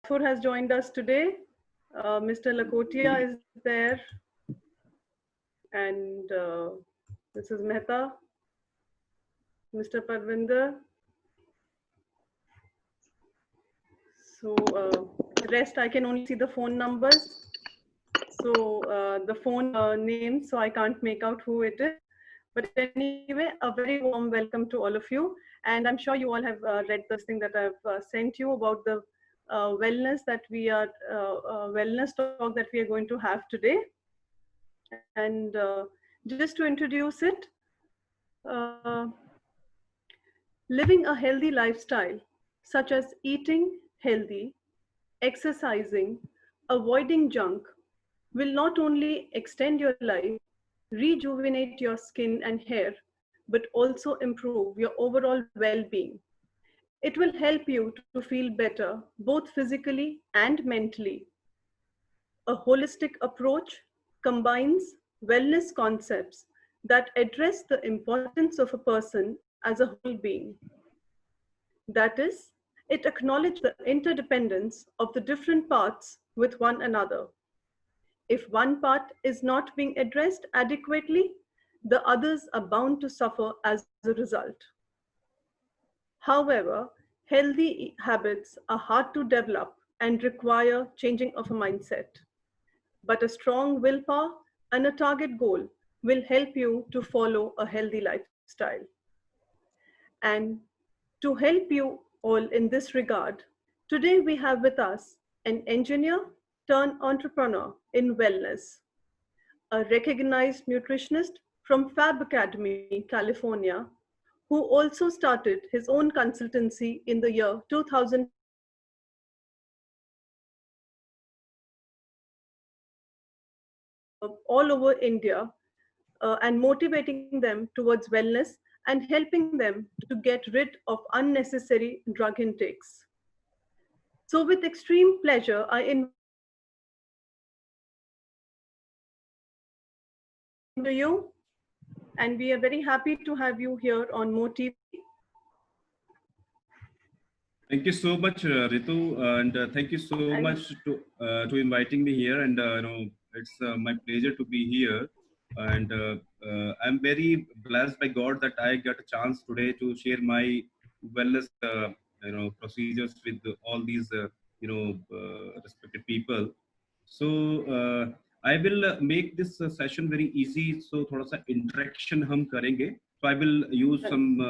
Rathore has joined us today. Mr. Lakotia is there, and Mrs. Mehta, Mr. Parvinder. So rest, I can only see the phone numbers. So the phone name, so I can't make out who it is. But anyway, a very warm welcome to all of you. And I'm sure you all have read this thing that I've sent you about the wellness talk that we are going to have today. And just to introduce it, uh, living a healthy lifestyle, such as eating healthy, exercising, avoiding junk, will not only extend your life, rejuvenate your skin and hair, but also improve your overall well being. It will help you to feel better, both physically and mentally. A holistic approach combines wellness concepts that address the importance of a person as a whole being. That is, it acknowledges the interdependence of the different parts with one another. If one part is not being addressed adequately, the others are bound to suffer as a result. However, healthy habits are hard to develop and require changing of a mindset. But a strong willpower and a target goal will help you to follow a healthy lifestyle. And to help you all in this regard, today we have with us an engineer turned entrepreneur in wellness, a recognized nutritionist from Fab Academy, California, who also started his own consultancy in the year 2012 to help all over India and motivating them towards wellness and helping them to get rid of unnecessary drug intakes. So, with extreme pleasure, I invite to you, and we are very happy to have you here on Mo TV. Thank you so much, Ritu, and thank you so much to inviting me here. And it's my pleasure to be here. And I'm very blessed by God that I got a chance today to share my wellness, procedures with all these, respected people. So I will make this session very easy. So थोड़ा सा interaction हम करेंगे. So I will use some,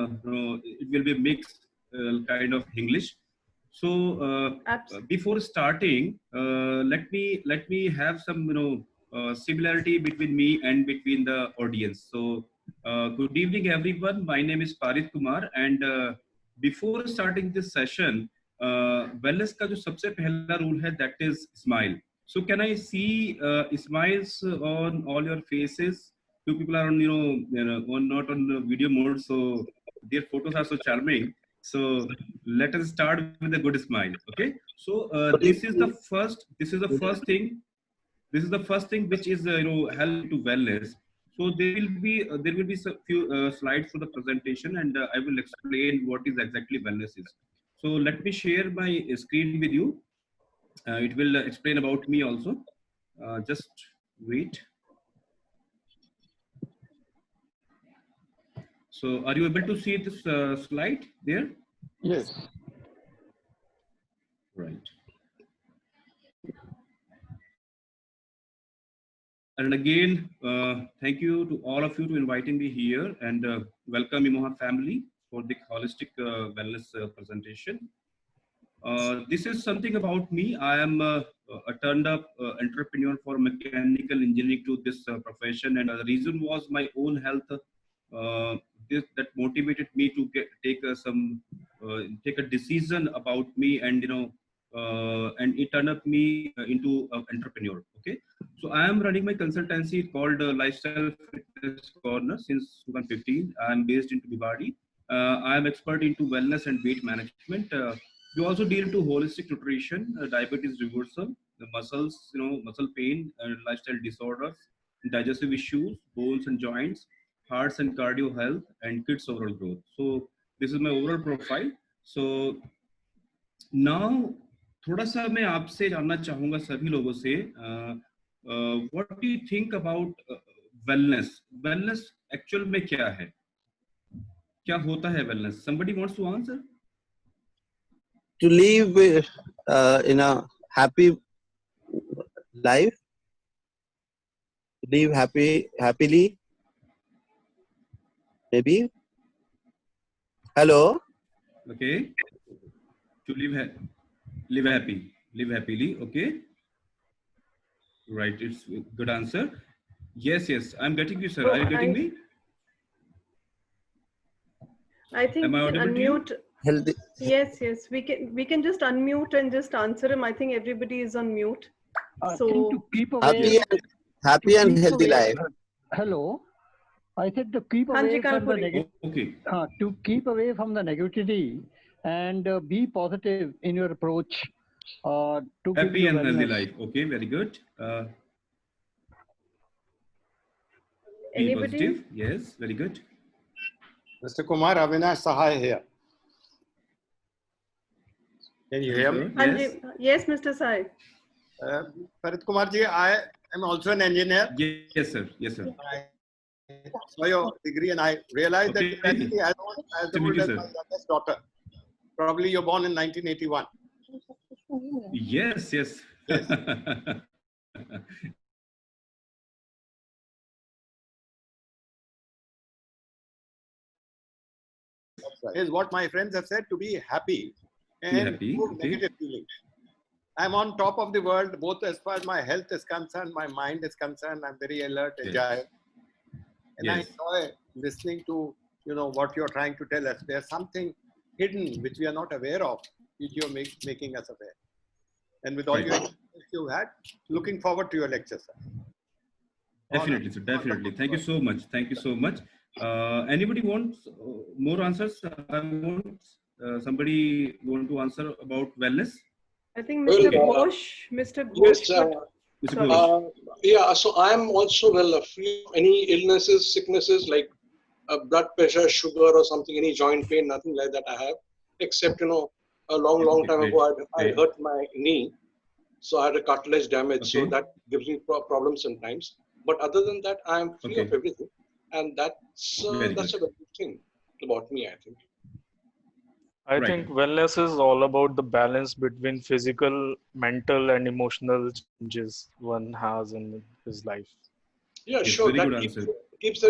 it will be mixed kind of English. So before starting, let me have some similarity between me and between the audience. So good evening, everyone. My name is Parit Kumar, and before starting this session, wellness का जो सबसे पहला rule है, that is smile. So can I see smiles on all your faces? Two people are on not on video mode, so their photos are so charming. So let us start with a good smile. Okay. So this is the first thing which is help to wellness. So there will be a few slides for the presentation, and I will explain what is exactly wellness is. So let me share my screen with you. It will explain about me also. Just wait. So are you able to see this slide there? Yes. Right. And again, thank you to all of you to inviting me here, and welcome Imoha family for the holistic wellness presentation. This is something about me. I am a turned up entrepreneur for mechanical engineering to this profession, and the reason was my own health. That motivated me to take a decision about me, and and it turned up me into an entrepreneur. Okay, so I am running my consultancy called Lifestyle Fitness Corner since 2015. I am based into Bhiwadi. I am expert into wellness and weight management. We also deal into holistic nutrition, diabetes reversal, the muscles, muscle pain, lifestyle disorders, digestive issues, bones and joints, hearts and cardio health, and kids overall growth. So this is my overall profile. So now थोड़ा सा मैं आपसे जानना चाहूंगा सभी लोगों से, what do you think about wellness? Wellness actual में क्या है, क्या होता है wellness? somebody wants to answer? To live in a happy life, live happily, maybe. Hello. Okay, to live happily. Okay, right, it's a good answer. Yes, I'm getting you, sir. Oh, Are you getting me? I think Am I we can audible to you? unmute. Healthy. Yes, we can just unmute and just answer him. I think everybody is on mute. I So think to keep away, Happy and keep healthy away- life. Hello. I said to keep away Hanji from the Kanpuri. Okay, to keep away from the negativity and be positive in your approach. To give happy you and healthy wellness. life. Okay, very good. Be Anybody? positive. Yes, very good. Mr. Kumar, Avinash Sahai here. Can you hear me? Sir, Hanji, yes. yes, Mr. Sai. Farid Kumar ji, I am also an engineer. Yes, sir. Yes, sir. I saw your degree and I realized Okay. that you're actually as To meet old you, as sir. my youngest daughter. Probably you're born in 1981. Yes. Yes. Is what my friends have said, to be happy and happy, remove okay. negative feelings. I'm on top of the world, both as far as my health is concerned, my mind is concerned. I'm very alert, Yes. agile. And I Yes. enjoy listening to, what you're trying to tell us. There's something hidden which we are not aware of, which you're making us aware. And with all Right. your experience you had, looking forward to your lecture, sir. Definitely, sir. Definitely. Thank you so much. Thank you so much. Anybody wants more answers? Somebody want to answer about wellness? I think Mr. Well, Ghosh, Mr. Ghosh. Yes, Mr. Sorry. Ghosh. yeah, so I am also free of any illnesses, sicknesses like blood pressure, sugar or something, any joint pain, nothing like that I have, except, a long Okay, time great, ago, I great. hurt my knee. So I had a cartilage damage, so Okay. that gives me problems sometimes. But other than that, I am free Okay. of everything. And that's Very a good. very good thing about me, I think. I Right. think wellness is all about the balance between physical, mental, and emotional changes one has in his life. Yeah, Yes, sure. very That good keeps, answer. keeps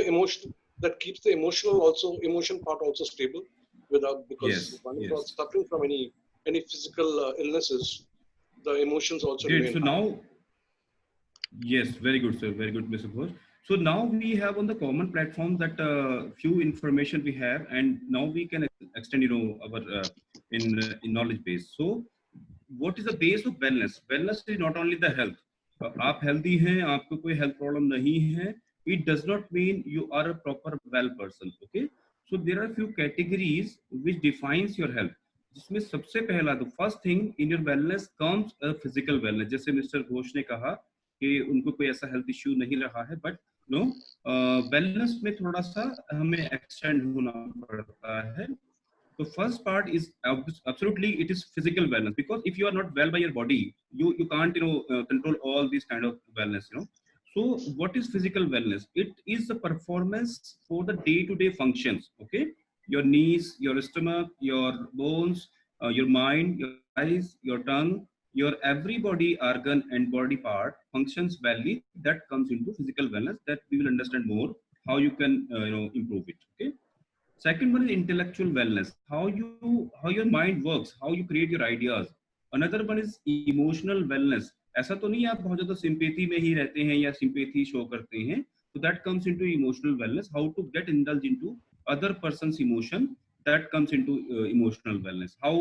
the emotion part also stable, because Yes, one is yes. not suffering from any physical illnesses, the emotions also Great. remain So high. now, yes, very good, sir. Very good, Mr. Ghosh. So now we have on the common platform that few information we have, and now we can extend, our in knowledge base. So, what is the base of wellness? Wellness is not only the health. आप healthy हैं, आपको कोई health problem नहीं है. It does not mean you are a proper well person. Okay. So there are few categories which defines your health. जिसमें सबसे पहला तो first thing in your wellness comes a physical wellness. जैसे mister Ghosh ने कहा कि उनको कोई ऐसा हेल्थ इश्यू नहीं रहा है, बट नो वेलनेस में थोड़ा सा हमें एक्सटेंड होना पड़ता है. So first part is absolutely it is physical wellness, because if you are not well by your body, you can't control all these kind of wellness. So what is physical wellness? It is the performance for the day-to-day functions. Okay, your knees, your stomach, your bones, your mind, your eyes, your tongue, your every body organ and body part functions wellly. That comes into physical wellness. That we will understand more how you can improve it. Okay. Second one is intellectual wellness. How your mind works, how you create your ideas. Another one is emotional wellness. ऐसा तो नहीं आप बहुत ज्यादा sympathy में ही रहते हैं या sympathy show करते हैं. So that comes into emotional wellness. How to get indulged into other person's emotion. That comes into emotional wellness. How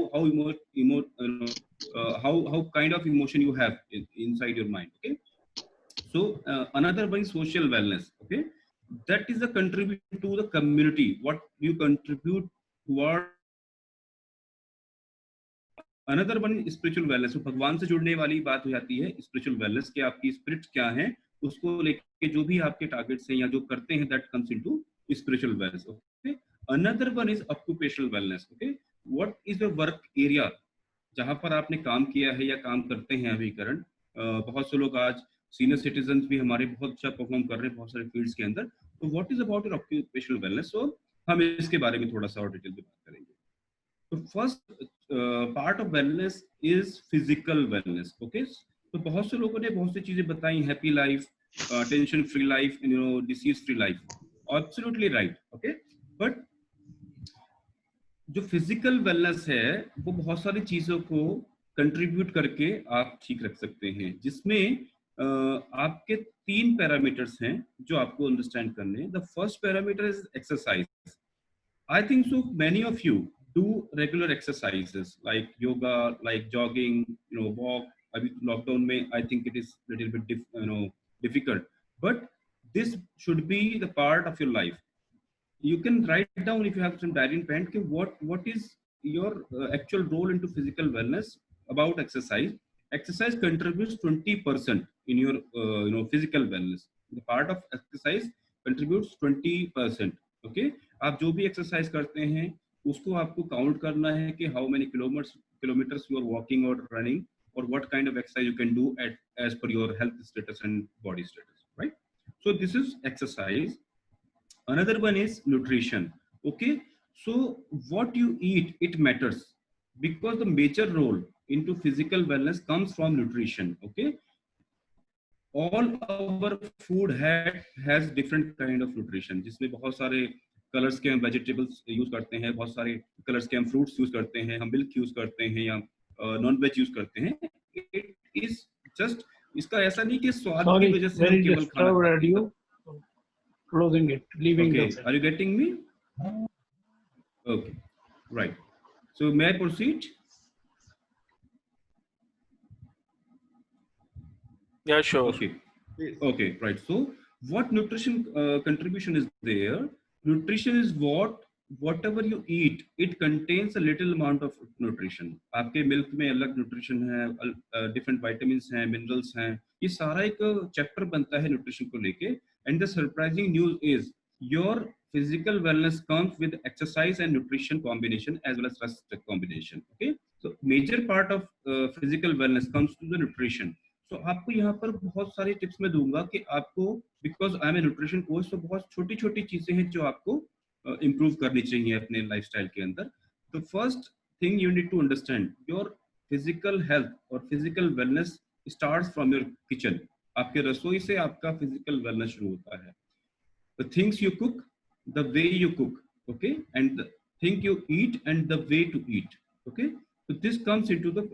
kind of emotion you have inside your mind. Okay. So another one is social wellness. Okay. That is a contribution to the community. What you contribute toward. Another one is spiritual wellness. So भगवान से जुड़ने वाली बात हो जाती है spiritual wellness कि आपकी spirit क्या है, उसको लेके जो भी आपके targets हैं या जो करते हैं, that comes into spiritual wellness. Okay. Another one is occupational wellness. Okay. What is your work area? जहाँ पर आपने काम किया है या काम करते हैं अभी करंट, बहुत से लोग आज सीनियर सिटीजन भी हमारे बहुत अच्छा परफॉर्म कर रहे हैं बहुत सारे फील्ड्स के अंदर। तो what is about your occupational wellness, so हम इसके बारे में थोड़ा सा और डिटेल में बात करेंगे। तो first part of wellness is physical wellness. Okay, तो बहुत से लोगों ने बहुत सी चीजें बताई, happy life, tension free life, disease free life, absolutely right. Okay, but जो फिजिकल वेलनेस है वो बहुत सारी चीजों को कंट्रीब्यूट करके आप ठीक रख सकते हैं, जिसमें आपके 3 पैरामीटर्स हैं जो आपको अंडरस्टैंड करने हैं। The first parameter is exercise. I think so many of you do regular exercises like yoga, like jogging, walk. Abhi lockdown mein I think it is little bit difficult, but this should be the part of your life. You can write down if you have some diary and pen ki what is your actual role into physical wellness about exercise. Exercise contributes 20% in your physical wellness. The part of exercise contributes 20%. okay, आप जो भी exercise करते हैं उसको आपको count करना है कि how many kilometres you are walking और रनिंग, और what kind of exercise you can do at age per your health status and body status, right? So this is exercise. Another one is nutrition. Okay, so what you eat, it matters, because the major role into physical wellness comes from nutrition. Okay, all our food has different kind of nutrition, जिसमें बहुत सारे colours के हम vegetables use करते हैं, बहुत सारे colours के हम फ्रूट्स यूज करते हैं, हम मिल्क यूज करते हैं या नॉन वेज यूज करते हैं. इट इज जस्ट, इसका ऐसा नहीं कि स्वाद की वजह से हम केवल खाना. Closing it, leaving okay, the... Are you getting me? Okay, right. So may I proceed? Yeah, sure. Okay. Okay, right. So what nutrition contribution is there? Nutrition is whatever you eat, it contains a little amount of nutrition. आपके milk में अलग nutrition है, different vitamins हैं, minerals हैं, ये सारा एक chapter बनता है न्यूट्रिशन को लेके. And the surprising news is your physical wellness comes with exercise and nutrition combination as well as rest combination. Okay, so major part of physical wellness comes to the nutrition. So आपको यहाँ पर बहुत सारी tips मैं दूंगा कि आपको, because I am a nutrition coach, तो बहुत छोटी छोटी चीजें हैं जो आपको improve करनी चाहिए अपने लाइफस्टाइल के अंदर. तो first thing you need to understand, your physical health और physical wellness starts from your kitchen. आपके रसोई से आपका फिजिकल वेलनेस शुरू होता है. The things you cook, the way you cook, okay, and the thing you eat and the way to eat. Okay, so this comes into the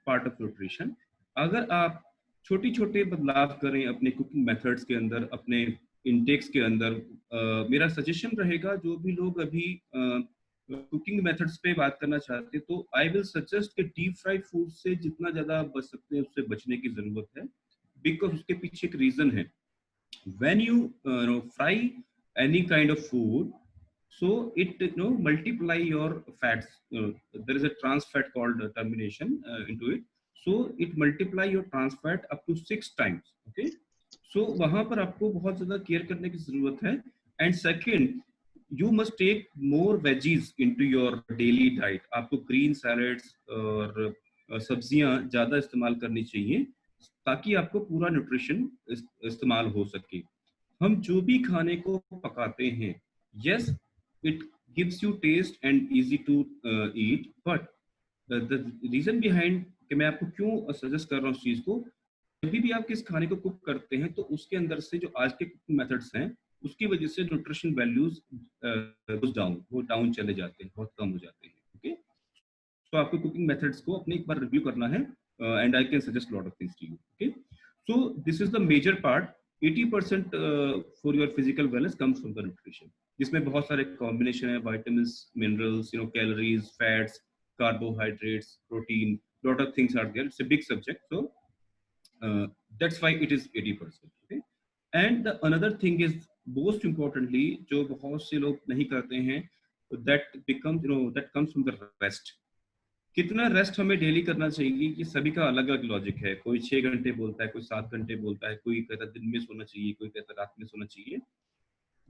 part of nutrition. अगर आप छोटी छोटे बदलाव करें अपने कुकिंग मेथड्स के अंदर, अपने इंटेक्स के अंदर, मेरा सजेशन रहेगा जो भी लोग अभी कुकिंग मेथड्स पे बात करना चाहते हैं, तो आई विल सजेस्ट कि डीप फ्राइड फूड से जितना ज्यादा बच सकते हैं उससे बचने की जरूरत है. बिकॉज उसके पीछे एक रीजन है. When you fry any kind of food, so it multiply your fats. There is a trans fat called termination into it, so it multiply your trans fat up to 6 times. Okay, so वहां पर आपको बहुत ज्यादा care करने की जरूरत है. And second, you must take more veggies into your daily diet. आपको green salads और सब्जियां ज्यादा इस्तेमाल करनी चाहिए ताकि आपको पूरा न्यूट्रिशन इस्तेमाल हो सके. हम जो भी खाने को पकाते हैं, yes, it gives you taste and easy to eat, but the reason behind कि मैं आपको क्यों सजेस्ट कर रहा हूँ उस चीज को, जब भी आप किस खाने को कुक करते हैं तो उसके अंदर से जो आज के कुकिंग मेथड्स हैं उसकी वजह से न्यूट्रिशन वैल्यूज वो डाउन चले जाते हैं, बहुत कम हो जाते हैं. ओके, तो आपको कुकिंग मेथड्स को अपने एक बार रिव्यू करना है. And I can suggest a lot of things to you. Okay, so this is the major part. 80% for your physical wellness comes from the nutrition. जिसमें बहुत सारे combination है, vitamins, minerals, calories, fats, carbohydrates, protein, lot of things are there. It's a big subject, so that's why it is 80%. Okay, and the another thing is most importantly, जो बहुत से लोग नहीं करते हैं, that becomes that comes from the rest. कितना rest हमें daily करना चाहिए, ये सभी का अलग अलग लॉजिक है. कोई 6 घंटे बोलता है, कोई 7 घंटे बोलता है, कोई कहता है दिन में सोना चाहिए, कोई कहता है रात में सोना चाहिए.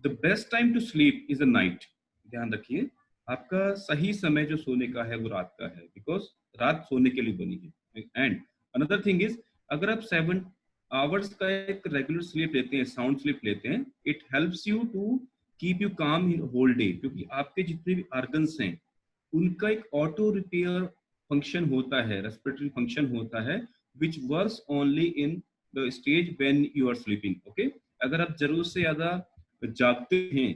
The best time to sleep is a night. ध्यान रखिए, आपका सही समय जो सोने का है वो रात का है, बिकॉज रात सोने के लिए बनी है। एंड अनदर थिंग इज, अगर आप 7 आवर्स का एक रेगुलर स्लीप लेते हैं, साउंड स्लीप लेते हैं, it helps you to keep you calm in whole day, क्योंकि आपके जितने भी ऑर्गन्स हैं उनका एक ऑटो रिपेयर फंक्शन होता है, रेस्पिरेटरी फंक्शन होता है, which works only in the stage when you are sleeping. Okay, अगर आप जरूरत से ज्यादा जागते हैं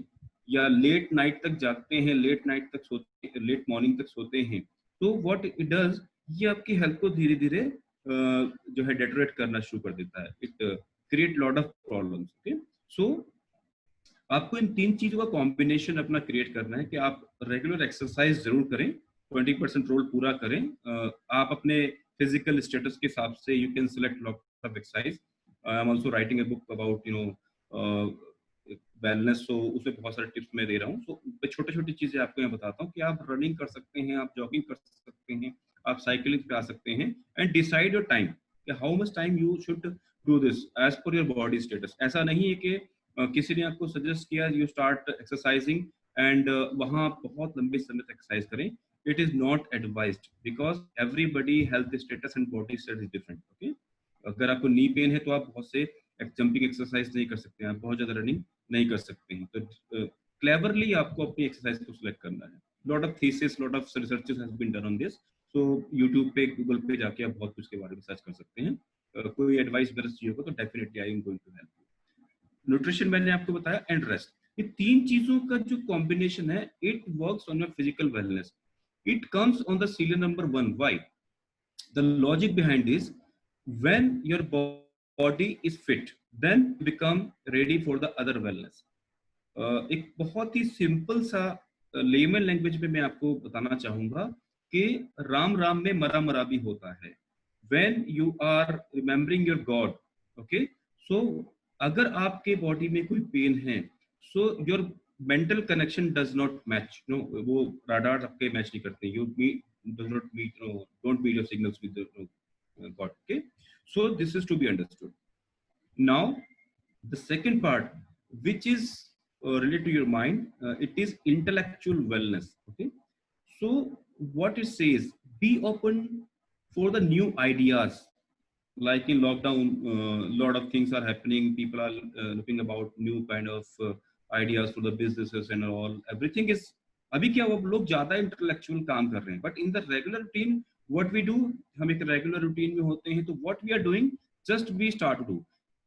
या लेट नाइट तक जागते हैं, लेट नाइट तक सोते, लेट मॉर्निंग तक सोते हैं, तो व्हाट इट डज, ये आपकी हेल्थ को धीरे धीरे जो है डेटोरेट करना शुरू कर देता है। It create lot of problems. Okay, so आपको इन 3 चीजों का कॉम्बिनेशन अपना क्रिएट करना है कि आप रेगुलर एक्सरसाइज जरूर करें, 20% रोल पूरा करें। आप अपने फिजिकल स्टेटस के हिसाब से you can select lot of exercise. I am also writing a book about wellness, so उसमें बहुत सारे टिप्स मैं दे रहा हूँ। सो छोटी छोटी चीजें आपको मैं बताता हूँ कि आप रनिंग कर सकते हैं, आप जॉगिंग कर सकते हैं, आप साइकिलिंग पे आ सकते हैं। एंड डिसाइड योर टाइम कि how much time you should do this as per your body status. ऐसा नहीं है कि किसी ने आपको सजेस्ट किया यू स्टार्ट एक्सरसाइजिंग एंड वहां बहुत लंबे समय तक एक्सरसाइज करें। It is not advised, because everybody health status and body status is different. Okay, अगर आपको नी पेन है तो आप बहुत से जंपिंग एक्सरसाइज नहीं कर सकते हैं, आप बहुत ज्यादा रनिंग नहीं कर सकते हैं। तो क्लेवरली आपको अपनी एक्सरसाइज को सिलेक्ट करना है। Lot of thesis, lot of researches has been done on this. So YouTube पे, गूगल पे जाके आप बहुत कुछ के बारे में सर्च कर सकते हैं। कोई एडवाइस वगैरह चाहिए होगा तो definitely I am going to help you. Nutrition मैंने आपको बताया, एंड रेस्ट, ये 3 चीजों का जो कॉम्बिनेशन है, it works on your physical wellness. It comes on the serial number 1। Why? The logic behind this, when your body is fit, then become ready for the other wellness। एक बहुत ही simple सा layman language में मैं आपको बताना चाहूंगा कि राम राम में मरा मरा भी होता है। when you are remembering your God, okay, so अगर आपके बॉडी में कोई पेन है, so your mental connection does not match, वो राडार आपके मैच नहीं करते, you meet, does not meet, don't meet your signals with the God। okay, so this is to be understood. Now the second part, which is related to your mind, it is intellectual wellness। okay, so what it says, be open for the new ideas। like in lockdown, lot of things are happening, people are looking about new kind of ideas for the businesses and all, everything is, अभी क्या वो लोग ज्यादा intellectual काम कर रहे हैं, but in the regular routine what we do, हम एक रेगुलर रूटीन में होते हैं, तो what we are doing, just we start to do.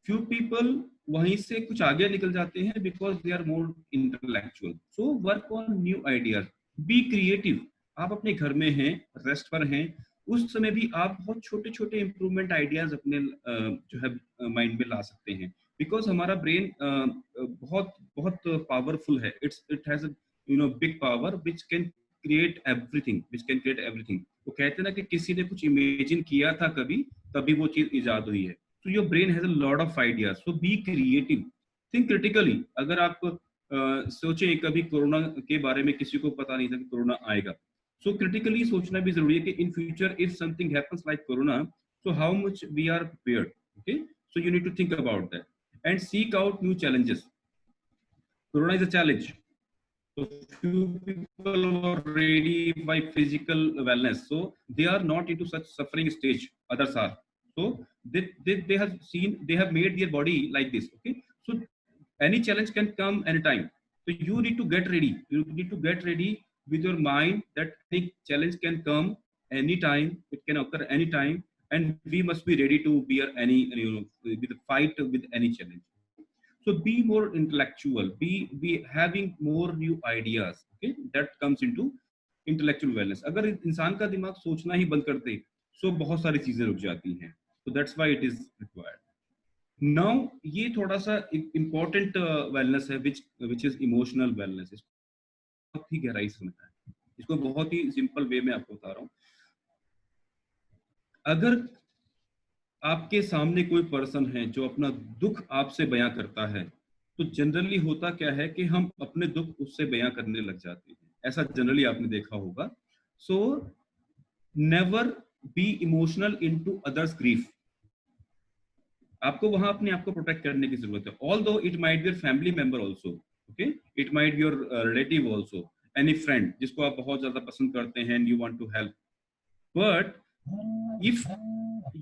few people वहीं से कुछ आगे निकल जाते हैं because they are more intellectual। so work on new ideas, be creative। आप अपने घर में हैं, रेस्ट पर हैं, उस समय भी आप बहुत छोटे छोटे इम्प्रूवमेंट आइडियाज अपने जो है माइंड में ला सकते हैं, बिकॉज हमारा ब्रेन बहुत बहुत पावरफुल है। It has big power which can create everything, वो कहते हैं ना कि किसी ने कुछ इमेजिन किया था कभी, तभी वो चीज इजाद हुई है। So your brain has a lot of ideas, so be creative, think critically। अगर आप सोचें, कभी कोरोना के बारे में किसी को पता नहीं था कि कोरोना आएगा, so critically सोचना भी जरूरी है कि in future if something happens like corona, so how much we are prepared। okay, so you need to think about that and seek out new challenges। corona is a challenge, so few people are ready by physical wellness, so they are not into such suffering stage, others are। so they have seen, they have made their body like this। okay, so any challenge can come anytime, so you need to get ready, with your mind that any challenge can come anytime, it can occur anytime, and we must be ready to bear any, with the fight with any challenge। so be more intellectual, be having more new ideas। okay, that comes into intellectual wellness। अगर इंसान का दिमाग सोचना ही बंद कर दे, so बहुत सारी चीजें रुक जाती हैं। so that's why it is required। now ये थोड़ा सा important wellness है, which is emotional wellness। इसको बहुत ही गहराई से समझना है, इसको बहुत ही सिंपल वे में आपको बता रहा हूँ। अगर आपके सामने कोई पर्सन है जो अपना दुख आपसे बयां करता है, तो जनरली होता क्या है कि हम अपने दुख उससे बयां करने लग जाते हैं, ऐसा जनरली आपने देखा होगा। So never be emotional into others grief. आपको वहां अपने आप को प्रोटेक्ट करने की जरूरत है। Although it might be your family member also, okay, it might be your relative also, any friend जिसको आप बहुत ज़्यादा पसंद करते हैं and you want to help. But if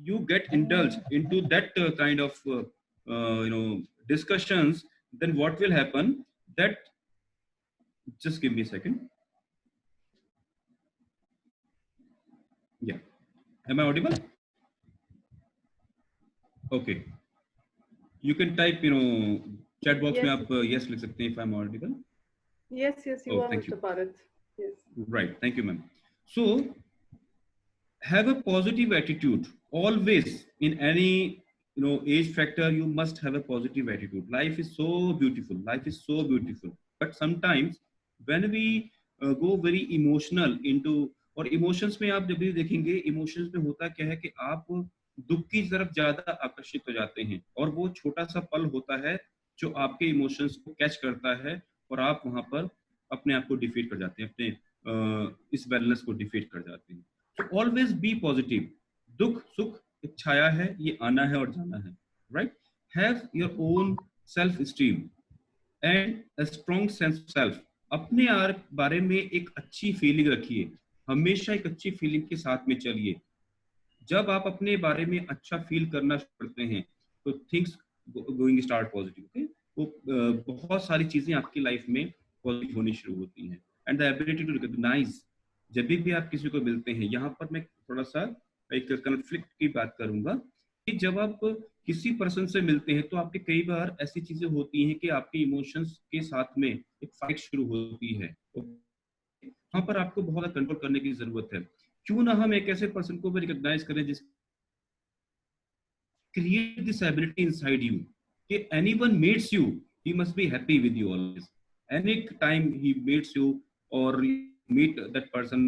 you get indulged into that kind of discussions, then what will happen? That, just give me a second. Yeah, am I audible? Okay, you can type chat box Yes. में आप yes लिख सकते हैं if I'm audible. Yes, yes, you Oh, are, thank Mr. you. Parath. Yes. Right, thank you, ma'am. So have a positive attitude always. In any age factor, you must have a positive attitude. Life is so beautiful, life is so beautiful, but sometimes when we go very emotional into, और emotions में आप जब भी देखेंगे, emotions में होता क्या है कि आप दुख की तरफ ज्यादा आकर्षित हो जाते हैं, और वो छोटा सा पल होता है जो आपके इमोशंस को कैच करता है और आप वहां पर अपने आप को डिफीट कर जाते हैं, अपने इस बैलेंस को डिफीट कर जाते हैं. So always be positive. दुख सुख एक छाया है, ये आना है और जाना है, right? Have your own self-esteem and a strong sense of self. अपने बारे में एक अच्छी फीलिंग रखिए, हमेशा एक अच्छी फीलिंग के साथ में चलिए. जब आप अपने बारे में अच्छा फील करना करते हैं तो things going start positive. Okay, वो बहुत सारी चीजें आपकी लाइफ में पॉजिटिव होनी शुरू होती हैं. And the ability to recognise, जब भी आप किसी को मिलते हैं, यहाँ पर मैं थोड़ा सा एक कन्फ्लिक्ट की बात करूंगा कि जब आप किसी पर्सन से मिलते हैं तो आपके कई बार ऐसी चीजें होती हैं कि आपके इमोशंस के साथ में एक फाइट शुरू होती है. वहां पर आपको बहुत कंट्रोल करने की जरूरत है. क्यों ना हम एक ऐसे पर्सन को भी रिकॉग्नाइज करें जिस create this ability inside you कि anyone meets you, he must be happy with you always. Any time he meets you or meet that person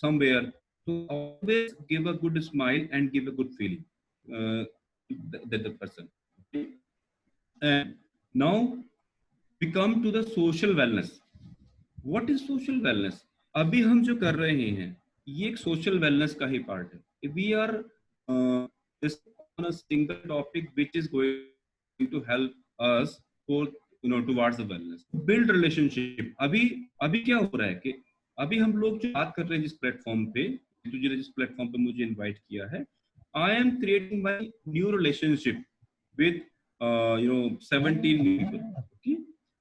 somewhere, to always give a good smile and give a good feeling that the person. And now we come to the social wellness. What is social wellness? अभी हम जो कर रहे हैं ये एक social wellness का ही part है. We are just on a single topic which is going to help us for towards the wellness. Build relationship. अभी क्या हो रहा है कि अभी हम लोग जो बात कर रहे हैं जिस प्लेटफॉर्म पे, तुझे जिस प्लेटफॉर्म पे मुझे इनवाइट किया है, I am creating my new relationship with 17 people. Okay,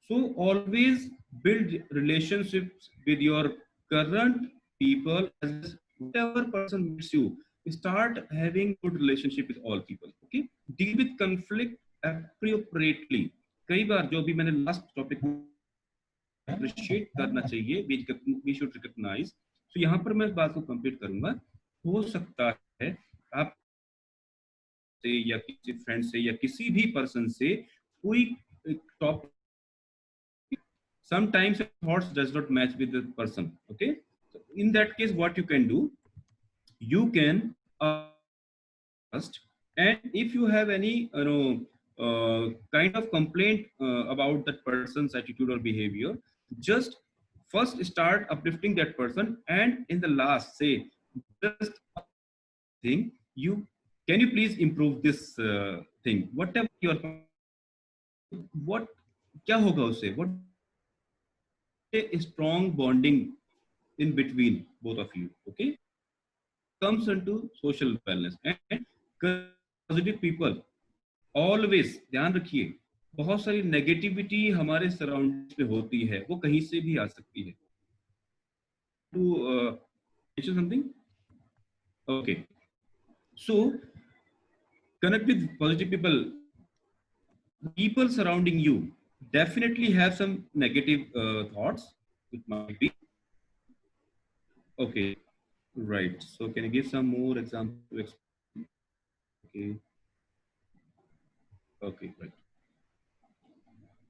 so always build relationships with your current people. As whatever person meets you, start having good relationship with all people. Okay, deal with conflict appropriately. कई बार जो भी मैंने last topic appreciate करना चाहिए, we should recognise. तो यहाँ पर मैं इस बात को कंप्लीट करूंगा. हो सकता है आप से या किसी फ्रेंड से या किसी भी पर्सन से कोई topic, sometimes thoughts does not match with the person. Okay, so in that case what you can do, you can first, and if you have any kind of complaint about that person's attitude or behavior, just first start uplifting that person, and in the last say just thing, can you please improve this thing, whatever your what क्या होगा उससे, what a strong bonding in between both of you. Okay, comes into social wellness. And positive people, always ध्यान रखिए, बहुत सारी negativity हमारे surrounding में होती है, वो कहीं से भी आ सकती है. To mention something. Okay, so connect with positive people. People surrounding you definitely have some negative thoughts. It might be. Okay, right. So can you give some more examples? Okay. Okay, right.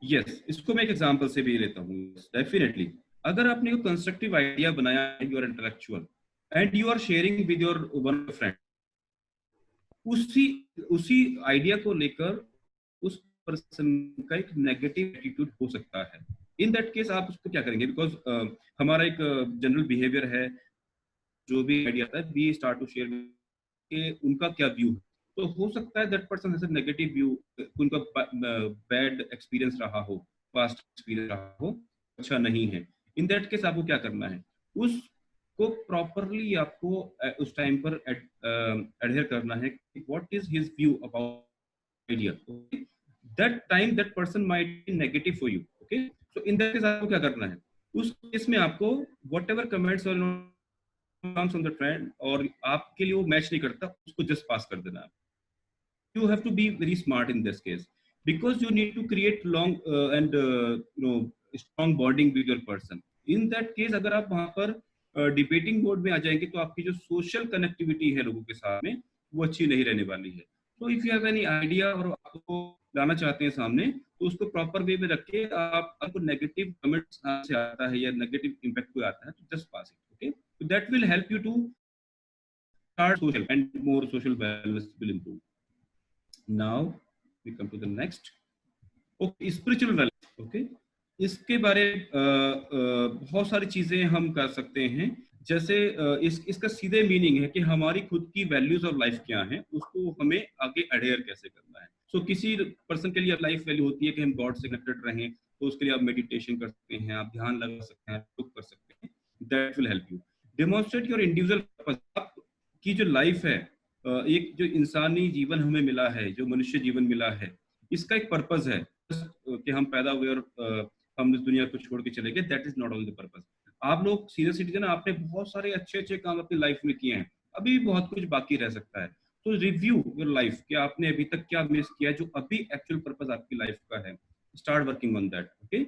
Yes, इसको मैं एक example से भी लेता हूँ. Definitely अगर आपने कोई कंस्ट्रक्टिव आइडिया बनाया है, you are intellectual and you are sharing with your one friend, उसी आइडिया को लेकर उस पर्सन का एक नेगेटिव एटीट्यूड हो सकता है. इन दैट केस आप उसको क्या करेंगे, बिकॉज हमारा एक जनरल बिहेवियर है, जो भी आइडिया आता है वी स्टार्ट टू शेयर के उनका क्या व्यू है. तो हो सकता है that person has a negative view, उनका बैड एक्सपीरियंस रहा हो, पास्ट एक्सपीरियंस रहा हो, अच्छा नहीं है. इन दैट केस आपको क्या करना है, उसको प्रॉपरली आपको उस टाइम पर एडहेयर करना है कि what is his view about idea. That time that person might be negative for you. Okay, so in that case आपको क्या करना है, उस केस में आपको वट एवर कमेंट्स और comes on the trend और आपके लिए वो मैच नहीं करता, उसको जस्ट पास कर देना. You have to be very smart in this case because you need to create long and strong bonding with your person. In that case अगर आप वहाँ पर डिबेटिंग मोड में आ जाएंगे तो आपकी जो सोशल कनेक्टिविटी है लोगों के साथ में वो अच्छी नहीं रहने वाली है. तो if you have any idea और आपको लाना चाहते हैं सामने, तो उसको प्रॉपर वे में रख के आपको नेगेटिव कमेंट्स से आता है या नेगेटिव इम्पैक्ट कोई आता है तो just pass it. Okay, so that will help you to start social and more social balance will improve. Now we come to the next. Okay, spiritual balance. Okay, इसके बारे बहुत सारी चीजें हम कर सकते हैं. जैसे इसका सीधे मीनिंग है कि हमारी खुद की वैल्यूज और लाइफ क्या है, उसको हमें आगे अडेयर कैसे करना है. सो किसी पर्सन के लिए लाइफ वैल्यू होती है कि हम गॉड से कनेक्टेड रहें, तो उसके लिए आप मेडिटेशन कर सकते हैं, आप ध्यान लगा सकते हैं, योग कर सकते हैं. That will help you demonstrate your individual purpose. आपकी जो लाइफ है, एक जो इंसानी जीवन हमें मिला है, जो मनुष्य जीवन मिला है, इसका एक पर्पस है कि हम पैदा हुए और हम इस दुनिया को छोड़ के चले गए. That is not all the purpose. आप लोग सीनियर सिटीजन, आपने बहुत सारे अच्छे अच्छे काम अपनी लाइफ में किए हैं, अभी भी बहुत कुछ बाकी रह सकता है. तो रिव्यू योर लाइफ कि आपने अभी तक क्या मिस किया, जो अभी एक्चुअल पर्पस आपकी लाइफ का है. Start working on that. Okay,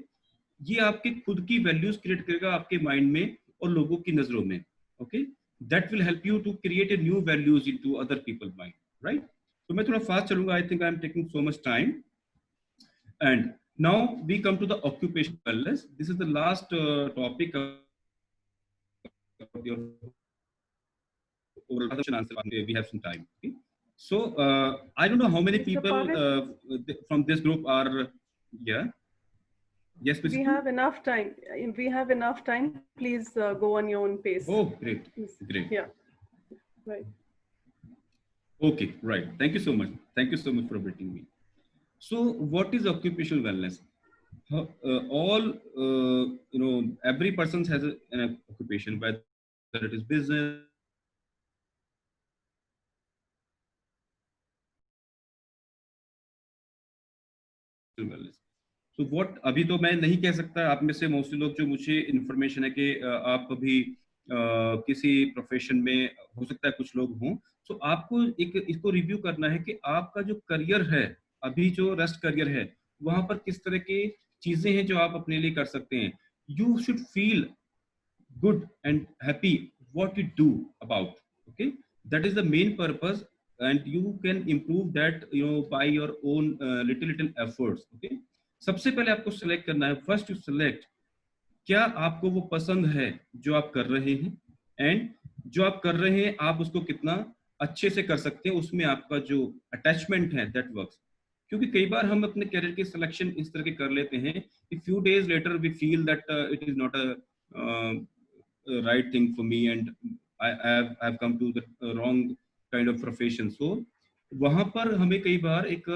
ये आपके खुद की वैल्यूज क्रिएट करेगा आपके माइंड में और लोगों की नजरों में. Okay, that will help you to create a new values into other people mind. Right, तो मैं थोड़ा फास्ट चलूंगा. I think I am taking so much time. And now we come to the occupational wellness. This is the last topic of your oral answer. We have some time. Okay? So I don't know how many people from this group are. Yeah. Yes, we have enough time. We have enough time. Please go on your own pace. Oh, great. Great. Yeah. Right. Okay. Right. Thank you so much. Thank you so much for inviting me. So what is occupational wellness? All every person has an occupation, whether it is business, wellness. So what अभी तो मैं नहीं कह सकता. आप में से mostly लोग जो मुझे इन्फॉर्मेशन है कि आप अभी किसी प्रोफेशन में हो सकता है कुछ लोग हों, तो आपको इसको रिव्यू करना है कि आपका जो करियर है, अभी जो रेस्ट करियर है, वहां पर किस तरह की चीजें हैं जो आप अपने लिए कर सकते हैं. You should feel good and happy what you do about. Okay, that is the main purpose and you can improve that by your own little efforts. Okay, सबसे पहले आपको सिलेक्ट करना है. फर्स्ट यू सिलेक्ट क्या आपको वो पसंद है जो आप कर रहे हैं, एंड जो आप कर रहे हैं आप उसको कितना अच्छे से कर सकते हैं, उसमें आपका जो अटैचमेंट है दैट वर्क्स. क्योंकि कई बार हम अपने कैरियर की सिलेक्शन इस तरह के कर लेते हैं कि few days later we feel that it is not a right thing for me and I have come to the wrong kind of profession. So वहां पर हमें कई बार एक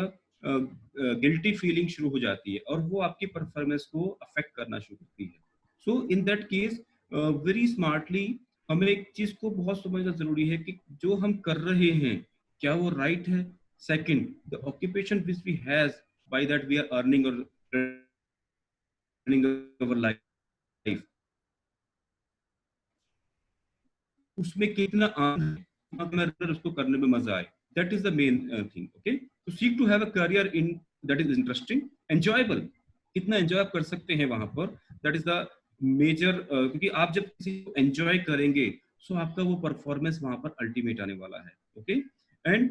गिल्टी फीलिंग शुरू हो जाती है और वो आपकी परफॉर्मेंस को अफेक्ट करना शुरू करती है. So in that case very smartly हमें एक चीज को बहुत समझना जरूरी है कि जो हम कर रहे हैं क्या वो राइट है. Second, the occupation which we has, by that we are earning or running our life. उसमें कितना उसको करने में मजा आए. That is the main thing. Okay, so seek to have a career in that is interesting, enjoyable. कितना enjoy आप कर सकते हैं वहां पर. That is the major. क्योंकि आप जब किसी को enjoy करेंगे, so आपका वो performance वहां पर ultimate आने वाला है. Okay, and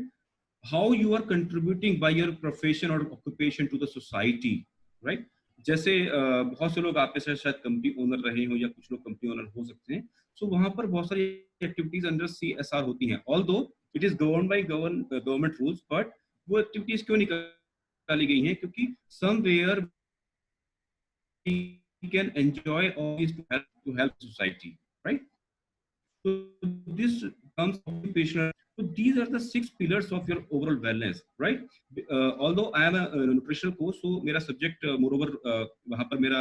how you are contributing by your profession or occupation to the society, right? जैसे बहुत से लोग आप में से शायद कंपनी ओनर रहे हो या कुछ लोग कंपनी ओनर हो सकते हैं. सो वहां पर बहुत सारी एक्टिविटीज अंडर CSR होती हैं. Although it is govern by government rules, but वो एक्टिविटीज क्यों निकाली गई हैं? क्योंकि somewhere we can enjoy all this to help society, right? So comes occupational. So these are the 6 pillars of your overall wellness, right? Although I am a nutritional coach, so मेरा subject moreover वहाँ पर मेरा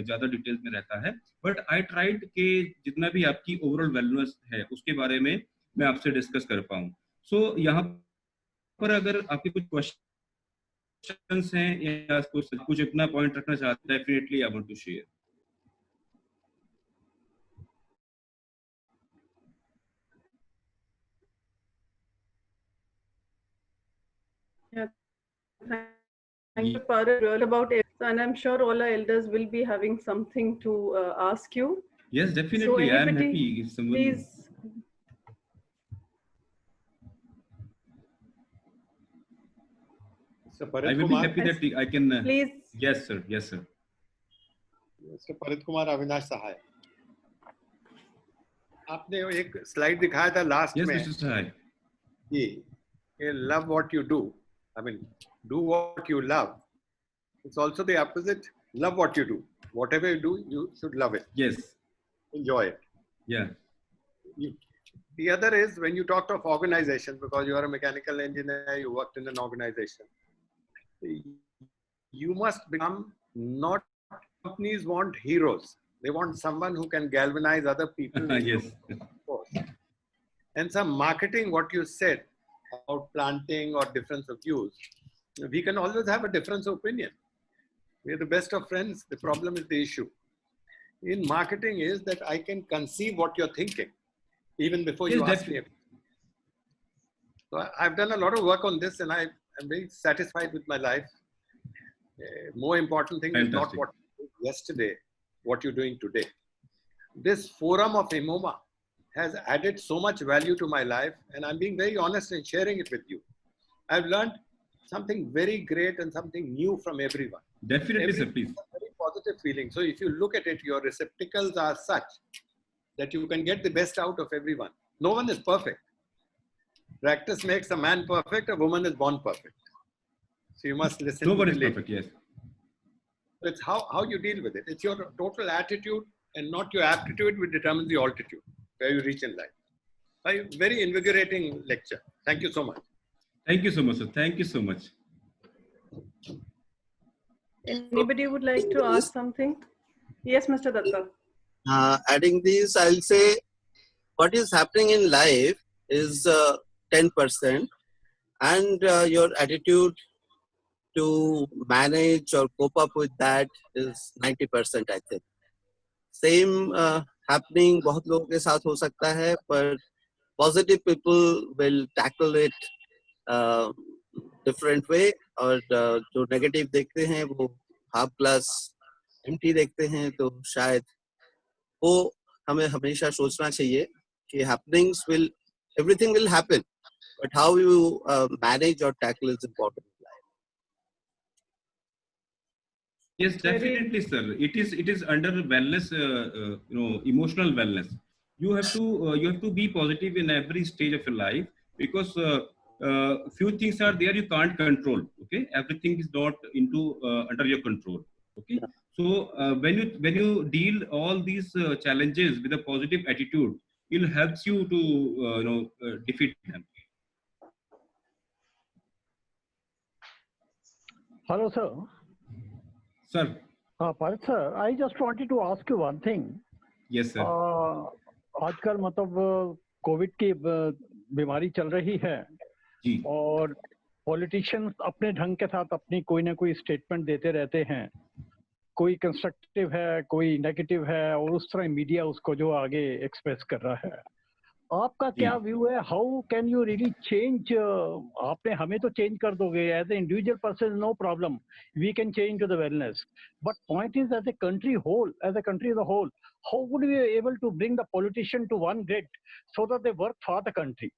ज़्यादा details में रहता है. But I tried कि जितना भी आपकी overall wellness है उसके बारे में मैं आपसे discuss कर पाऊँ. So यहाँ पर अगर आपके कुछ questions हैं या कुछ अपना point रखना चाहते हैं, definitely I want to share. Yeah. Thank you, Parag, about it. And I'm sure all our elders will be having something to ask you. Yes, definitely. So I am anybody, happy if someone. Please. Mr. Parit I will Kumar. be happy that I can. Please. Yes, sir. Yes, sir. Mr. Parit Kumar Avinash Sahai. आपने एक slide दिखाया था last Yes, में Mr. Sahai. कि love what you do. I mean, do what you love. It's also the opposite. Love what you do. Whatever you do, you should love it. Yes. Enjoy it. Yeah. The other is when you talked of organization, because you are a mechanical engineer, you worked in an organization. You must become not companies want heroes. They want someone who can galvanize other people. Yes. And some marketing, what you said about planting or difference of views, we can always have a difference of opinion. We are the best of friends. The problem is the issue. In marketing is that I can conceive what you're thinking even before Yes, you ask me. So I've done a lot of work on this and I'm very satisfied with my life. More important thing is not what you did yesterday, what you're doing today. This forum of IMOMA has added so much value to my life and I'm being very honest in sharing it with you. I've learned something very great and something new from everyone. Definitely, sir, please. Very positive feeling. So if you look at it, your receptacles are such that you can get the best out of everyone. No one is perfect. Practice makes a man perfect, a woman is born perfect. So you must listen. Nobody is perfect, yes. It's how you deal with it. It's your total attitude and not your aptitude which determines the altitude where you reach in life. A very invigorating lecture. Thank you so much. Thank you so much, sir. Thank you so much. Anybody would like to ask something? Yes, Mr. Datta. Adding this, I'll say what is happening in life is 10%, and your attitude to manage or cope up with that is 90%, I think. Same happening बहुत लोगों के साथ हो सकता है, पर positive people will tackle it different way, और जो negative देखते हैं वो half glass empty देखते हैं, तो शायद वो हमें हमेशा सोचना चाहिए कि happenings will, everything will happen, but how you manage or tackle is important. Yes, definitely, sir. It is under wellness, emotional wellness. You have to be positive in every stage of your life, because few things are there you can't control. Okay, everything is not under your control. Okay, so when you deal all these challenges with a positive attitude, it helps you to defeat them. Hello, sir. Sir. Parit sir, I just wanted to ask you one thing. Yes, sir. आजकल मतलब Covid की बीमारी चल रही है जी. और politicians अपने ढंग के साथ अपनी कोई ना कोई स्टेटमेंट देते रहते हैं, कोई कंस्ट्रक्टिव है, कोई नेगेटिव है, और उस तरह मीडिया उसको जो आगे एक्सप्रेस कर रहा है. आपका क्या व्यू है? How can you really change? आपने हमें तो चेंज कर दोगे as a individual person, no problem, we can change to the wellness, but point is as a country whole, as a country as a whole, how would we able to bring the politician to one grid so that they work for the country?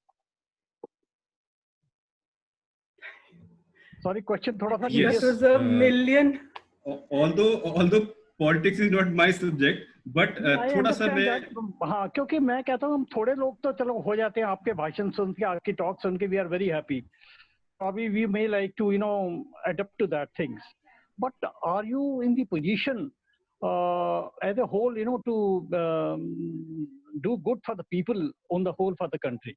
Sorry, question थोड़ा सा That was a million. Although politics is not my subject, but थोड़ा सा मैं, हाँ, क्योंकि मैं कहता हूँ हम थोड़े लोग तो चलो हो जाते हैं आपके भाषण सुन के, आपकी टॉक सुन के, we are very happy, probably we may like to adapt to that things, but are you in the position as a whole, to do good for the people on the whole for the country.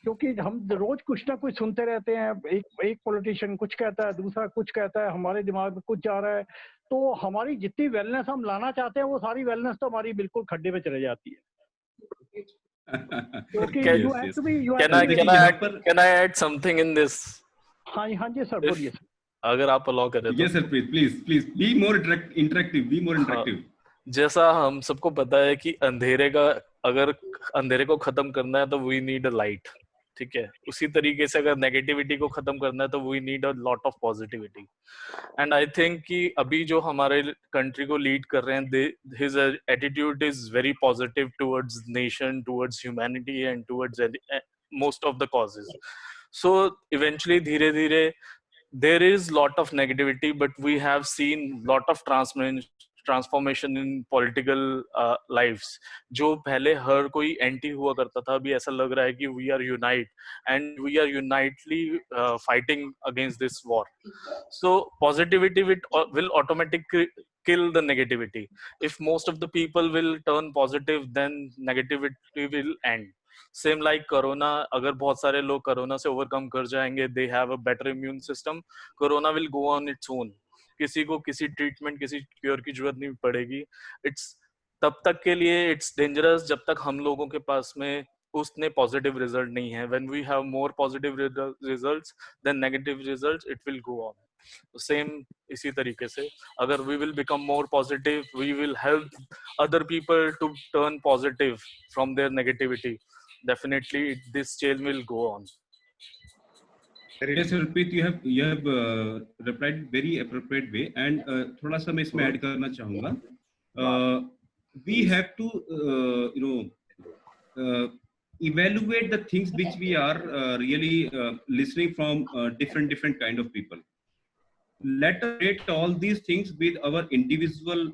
क्योंकि हम रोज कुछ ना कुछ सुनते रहते हैं, एक politician कुछ कहता है, दूसरा कुछ कहता है, हमारे दिमाग में कुछ जा रहा है, तो हमारी जितनी वेलनेस हम लाना चाहते हैं वो सारी वेलनेस तो हमारी बिल्कुल खड्डे में चले जाती है. Can I add something in this? हाँ जी सर, बोलिए सर. अगर आप अलाउ करें तो. Yes sir, please be more interactive. जैसा हम सबको पता है कि अगर अंधेरे को खत्म करना है तो वी नीड अ लाइट, ठीक है. उसी तरीके से अगर नेगेटिविटी को खत्म करना है तो we need a lot of positivity. And I think कि अभी जो हमारे कंट्री को लीड कर रहे हैं, his attitude is very positive towards nation, towards humanity and towards most of the causes. So eventually धीरे धीरे there is lot of negativity, but we have seen lot of transformation in political lives. जो पहले हर कोई anti हुआ करता था, अभी ऐसा लग रहा है कि we are unite and we are unitedly fighting against this war. So positivity will automatically kill the negativity. If most of the people will turn positive, then negativity will end. Same like corona, अगर बहुत सारे लोग corona से overcome कर जाएंगे, they have a better immune system, corona will go on its own. किसी को किसी ट्रीटमेंट, किसी क्योर की जरूरत नहीं पड़ेगी. इट्स तब तक के लिए इट्स डेंजरस जब तक हम लोगों के पास में उसने पॉजिटिव रिजल्ट नहीं है. When we have more positive results than negative results, it will go on. Same इसी तरीके से अगर we will become more positive, we will help other people to turn positive from their negativity. Definitely this chain will go on. Yes, Arpit, you have replied very appropriate way, and थोड़ा सा मैं इसमें add करना चाहूँगा. We have to evaluate the things which we are really listening from different kind of people. Let us rate all these things with our individual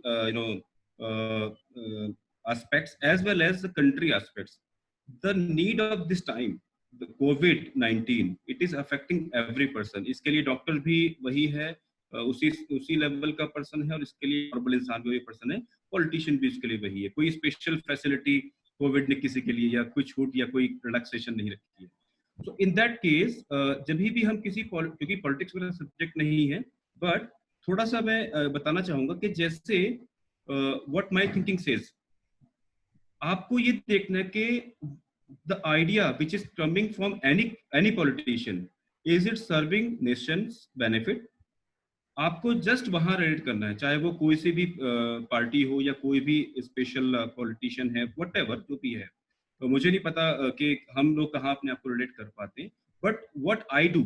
aspects as well as the country aspects. The need of this time, the COVID-19, it is affecting every person. इसके लिए doctor भी वही है, उसी level का person है, और इसके लिए नॉर्मल इंसान भी वही पर्सन है, पॉलिटिशियन भी इसके लिए वही है. कोई स्पेशल फैसिलिटी कोविड ने किसी के लिए या कोई छूट या कोई रिलैक्सेशन नहीं रखी है. तो इन दैट केस जब भी हम किसी, क्योंकि पॉलिटिक्स मेरा सब्जेक्ट नहीं है, बट थोड़ा सा मैं बताना चाहूंगा कि जैसे व्हाट माय थिंकिंग सेज, आपको ये देखना है कि the idea which is coming from any politician, is it serving nation's benefit? आपको जस्ट वहां रेट करना है, चाहे वो कोई सी भी पार्टी हो या कोई भी स्पेशल पॉलिटिशियन है, व्हाटएवर जो भी है. तो मुझे नहीं पता कि हम लोग कहाँ अपने आप को रिलेट कर पाते हैं, but what I do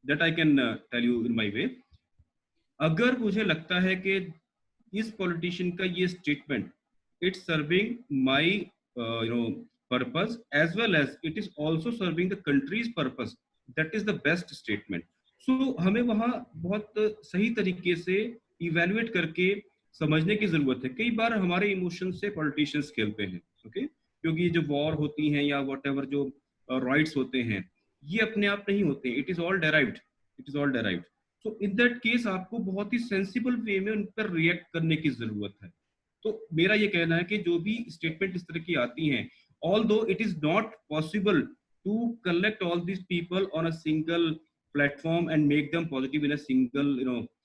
that I can tell you in my way. अगर मुझे लगता है कि इस पॉलिटिशियन का ये statement it's serving my purpose as well as it is also serving the country's purpose, that is the best statement. So हमें वहाँ बहुत सही तरीके से evaluate करके समझने की जरूरत है. कई बार हमारे इमोशन से पॉलिटिशियंस खेलते हैं, ओके, क्योंकि जो वॉर होती हैं या व्हाटएवर जो राइट्स होते हैं, ये अपने आप नहीं होते, it is all derived. So in that case आपको बहुत ही सेंसिबल वे में उन पर रिएक्ट करने की जरूरत है. तो मेरा ये कहना है कि जो भी स्टेटमेंट इस तरह की आती हैं, although it is not possible to collect all these people on a single platform and make them positive in a single,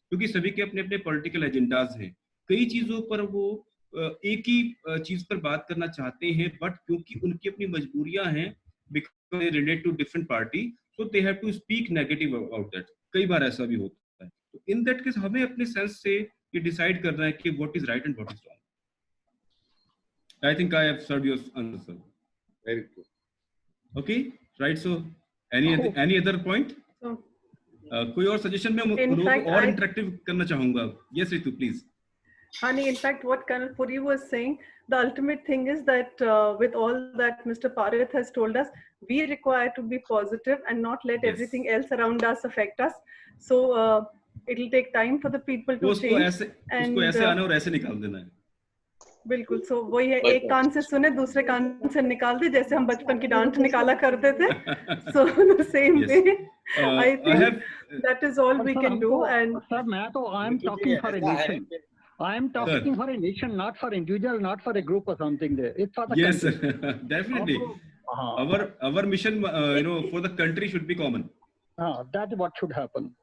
क्योंकि सभी के अपने अपने पॉलिटिकल एजेंडाज हैं. कई चीजों पर वो एक ही चीज पर बात करना चाहते हैं, बट क्योंकि उनकी अपनी मजबूरियां हैं, because they relate to different party, so they have to speak negative about that. कई बार ऐसा भी होता है. तो इन दैट केस हमें अपने सेंस से ये डिसाइड करना है कि what is right and what is wrong. I think I have served your answer. Very good. Okay, right. So, any other point? कोई और सजेशन में और इंटरेक्टिव करना चाहूंगा. Yes, Ritu, please. Hani, in fact, what Colonel Puri was saying, the ultimate thing is that with all that Mr. Parith has told us, we require to be positive and not let everything else around us affect us. So it will take time for the people to change. उसको ऐसे आना और ऐसे निकाल देना है. बिल्कुल. सो वही है, एक कान से सुने दूसरे कान से निकाल दे, जैसे हम बचपन की डांट निकाला करते थे. So the same way I think that is all we can do. And sir मैं तो I am talking for a nation. I am talking for a nation, not for individual, not for a group or something. There, it's for the yes, country. definitely. Our mission, for the country should be common. That's what should happen.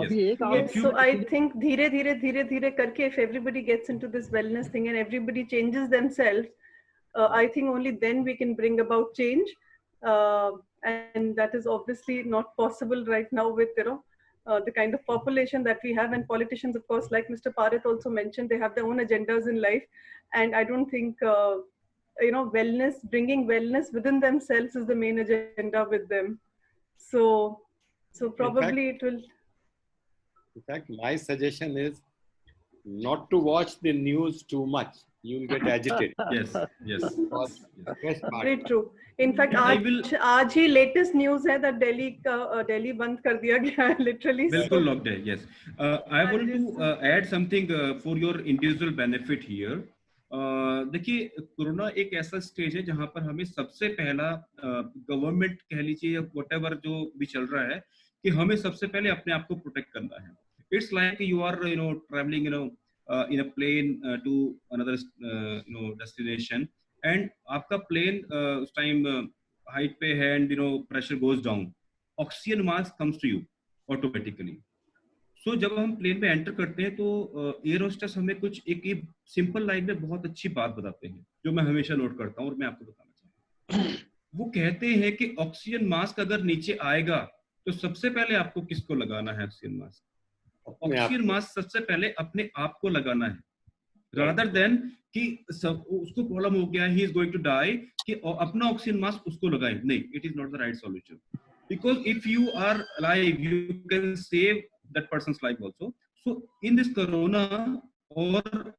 Yes. Yes, so I think धीरे धीरे करके, if everybody gets into this wellness thing and everybody changes themselves, I think only then we can bring about change, and that is obviously not possible right now with the kind of population that we have. And politicians, of course, like Mr. Parit also mentioned, they have their own agendas in life, and I don't think wellness, bringing wellness within themselves is the main agenda with them. So probably it will. In fact, my suggestion is not to watch the news too much. You will get agitated. Yes. Very true. In fact, आज ही latest news है that Delhi बंद कर दिया गया है, literally. बिल्कुल locked है. Yes. I want to add something for your individual benefit here. देखिए, कोरोना एक ऐसा स्टेज है जहां पर हमें सबसे पहला गवर्नमेंट कह लीजिए या whatever जो भी चल रहा है, कि हमें सबसे पहले अपने आप को प्रोटेक्ट करना है. It's like you are traveling in a plane to another destination, and आपका plane उस time height पे है and pressure goes down, oxygen mask comes to you automatically. So जब हम प्लेन में एंटर करते हैं तो एयर होस्टेस हमें कुछ एक सिंपल लाइन में बहुत अच्छी बात बताते हैं, जो मैं हमेशा नोट करता हूँ और मैं आपको बताना चाहता हूँ. वो कहते हैं कि ऑक्सीजन मास्क अगर नीचे आएगा तो सबसे पहले आपको किसको लगाना है ऑक्सीजन मास्क? ऑक्सीजन मास्क सबसे पहले अपने आप को लगाना है, रादर देन कि उसको प्रॉब्लम हो गया, he is going to die, कि अपना ऑक्सीजन मास्क उसको लगाए. नहीं, it is not the right solution, because if you are alive you can save that person's life also. So in this corona और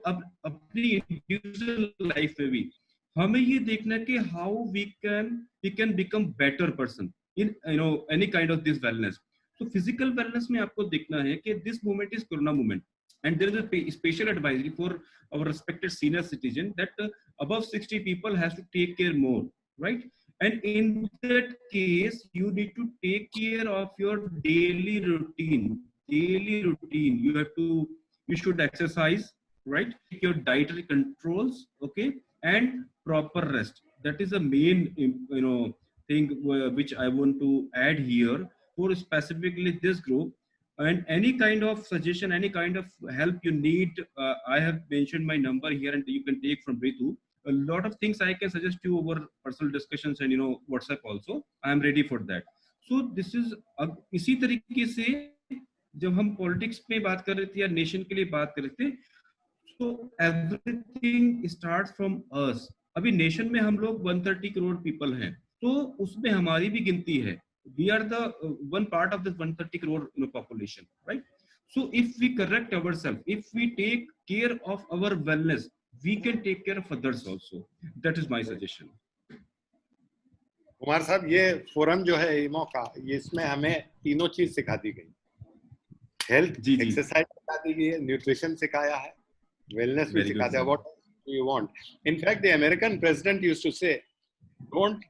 अब अपनी इंडिविजुअल लाइफ में भी हमें ये देखना है कि how we can become better person in any kind of this wellness. So physical wellness में आपको देखना है कि this moment is corona moment, and there is a special advisory for our respected senior citizen that above 60 people has to take care more, right? And in that case, you need to take care of your daily routine. You should exercise, right? Your dietary controls, okay, and proper rest. That is the main thing which I want to add here for specifically this group. And any kind of suggestion, any kind of help you need, I have mentioned my number here and you can take from Ritu. A lot of things I can suggest you over personal discussions and WhatsApp also. I am ready for that. So this is इसी तरीके से जब हम politics में बात कर रहे थे या नेशन के लिए बात कर रहे थे, so everything starts from us. अभी नेशन में हम लोग 130 करोड़ पीपल हैं, तो उसमें हमारी भी गिनती है. We are the one part of this 130 crore population, right? So if we correct ourselves, if we take care of our wellness, we can take care of others also. That is my suggestion. Kumar साहब, ये forum जो है इमो का, ये इसमें हमें तीनों चीज सिखा दी गई. हेल्थ, एक्सरसाइज सिखा दी गई है, न्यूट्रिशन सिखाया है, वेलनेस भी सिखा दिया. What you want? In fact, the American president used to say, don't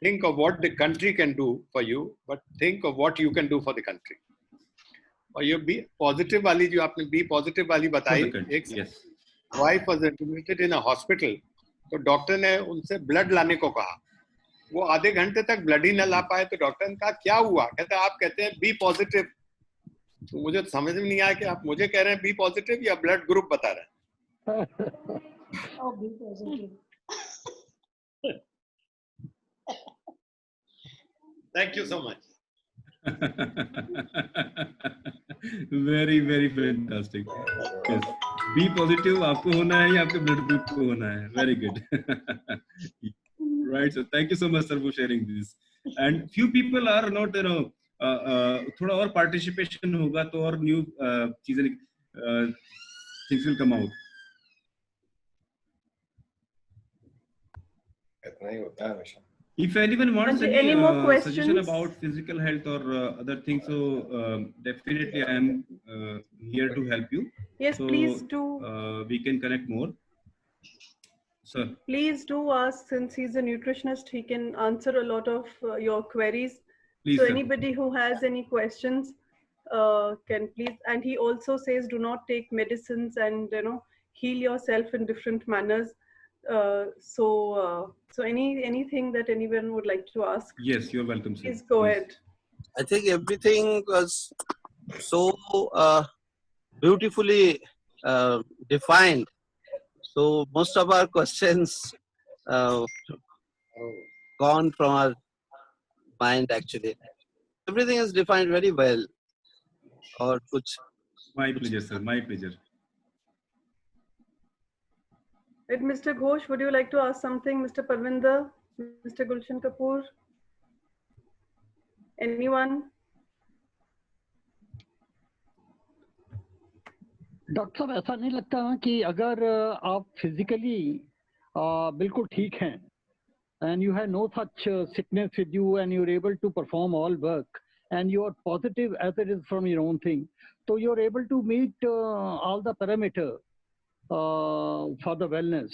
think of what the country can do for you, but think of what you can do for the country. और ये B positive वाली जो आपने B positive वाली बताई, एक wife was admitted in a hospital, तो doctor ने उनसे ब्लड लाने को कहा. वो आधे घंटे तक ब्लड ही न ला पाए, तो डॉक्टर ने कहा क्या हुआ? कहते आप कहते हैं बी पॉजिटिव. तो मुझे समझ में नहीं आया कि आप मुझे कह रहे हैं बी पॉजिटिव या ब्लड ग्रुप बता रहे हैं. B positive. Thank you so much. Very, very fantastic. Yes. Be positive आपको होना है या आपके ब्लड ग्रुप को होना है. Very good. Right. So thank you so much, sir, for sharing this. And few people are not, थोड़ा और participation होगा तो और new चीजें things will come out. इतना ही होता है हमेशा. If anyone wants any more questions? Suggestion about physical health or other things, so definitely I am here to help you. Yes, so, please do. We can connect more. Sir. Please do ask, since he's a nutritionist, he can answer a lot of your queries. Please, so sir. Anybody who has any questions, can please, and he also says do not take medicines and heal yourself in different manners. So anything that anyone would like to ask? Yes, you're welcome, sir. Please go ahead. I think everything was so beautifully defined. So most of our questions gone from our mind actually. Everything is defined very well. Or kuch. My pleasure, sir. My pleasure. Right, Mr. Ghosh, would you like to ask something? Mr. Parvinder, Mr. Gulshan Kapoor? Anyone? Doctor साहब ऐसा नहीं लगता कि अगर आप physically बिल्कुल ठीक हैं and you have no such sickness with you and you're able to perform all work and you are positive as it is from your own thing, so you're able to meet all the parameter for the wellness.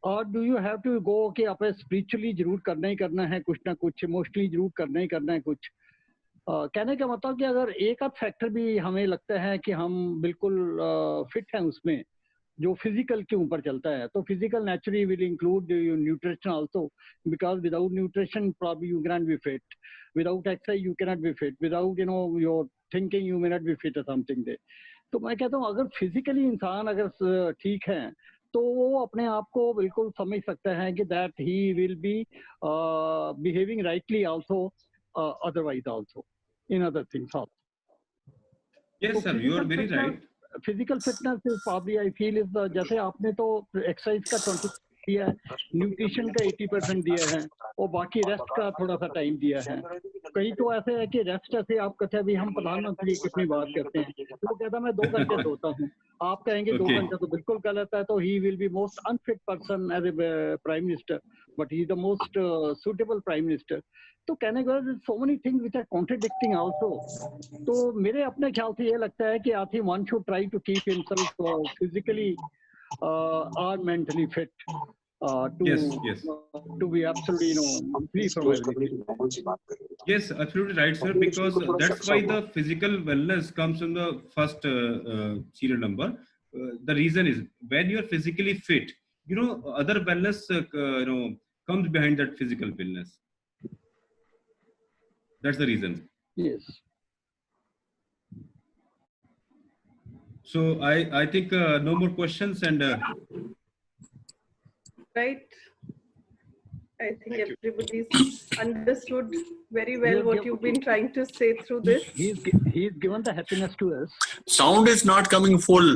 Or do you have to go कि आप spiritually जरूर करना ही करना है कुछ ना कुछ, emotionally जरूर करना ही करना है कुछ? कहने का मतलब कि अगर एक आध फैक्टर भी हमें लगता है कि हम बिल्कुल फिट हैं उसमें जो फिजिकल के ऊपर चलता है, तो physical naturally will include nutrition also, because without nutrition probably you cannot be fit, without exercise you cannot be fit, without your thinking you may not be fit or something there. तो मैं कहता हूँ अगर physically इंसान अगर ठीक है तो वो अपने आप को बिल्कुल समझ सकता है कि that he will B behaving rightly also, otherwise also in other things also. Yes, So sir, you are very right. Physical fitness is probably I feel is जैसे आपने तो एक्सरसाइज का 20% दिया है, न्यूट्रिशन का 80% दिया है और बाकी रेस्ट का थोड़ा सा टाइम दिया है. कहीं तो ऐसे है कि रेस्ट ऐसे आप कहते हैं अभी हम प्रधानमंत्री कितनी बात करते हैं, तो कहता मैं 2 घंटे सोता हूँ, आप कहेंगे 2 घंटे तो बिल्कुल गलत है, तो he will be most unfit person as a prime minister, but he is the most suitable prime minister. तो कहने के बाद so many things which are contradicting also. तो मेरे अपने ख्याल से ये लगता है कि I think one should try to keep himself physically और mentally fit to be absolutely free from everything. Yes, absolutely right, sir, because that's why the physical wellness comes in the first serial number. The reason is when you're physically fit, other wellness comes behind that physical wellness. That's the reason. Yes. So I think no more questions and right. I think everybody's understood very well what you've been trying to say through this. He's given the happiness to us. Sound is not coming full.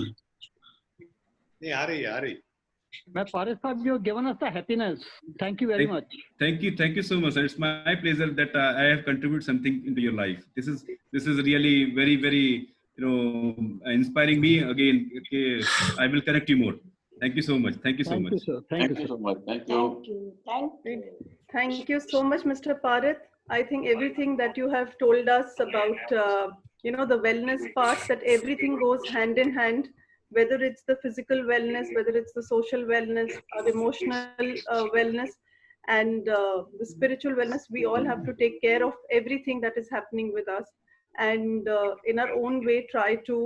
Yeah, Ari. Paris Sahab, you have given us the happiness. Thank you very much. Thank you so much. It's my pleasure that I have contributed something into your life. This is really very, very inspiring me again. Okay, I will connect you more. Thank you so much. Thank you so much. Thank you so much. Thank you. Thank you so much, Mr. Parith. I think everything that you have told us about, the wellness part, that everything goes hand in hand, whether it's the physical wellness, whether it's the social wellness, or the emotional wellness, and the spiritual wellness, we all have to take care of everything that is happening with us. And in our own way, try to,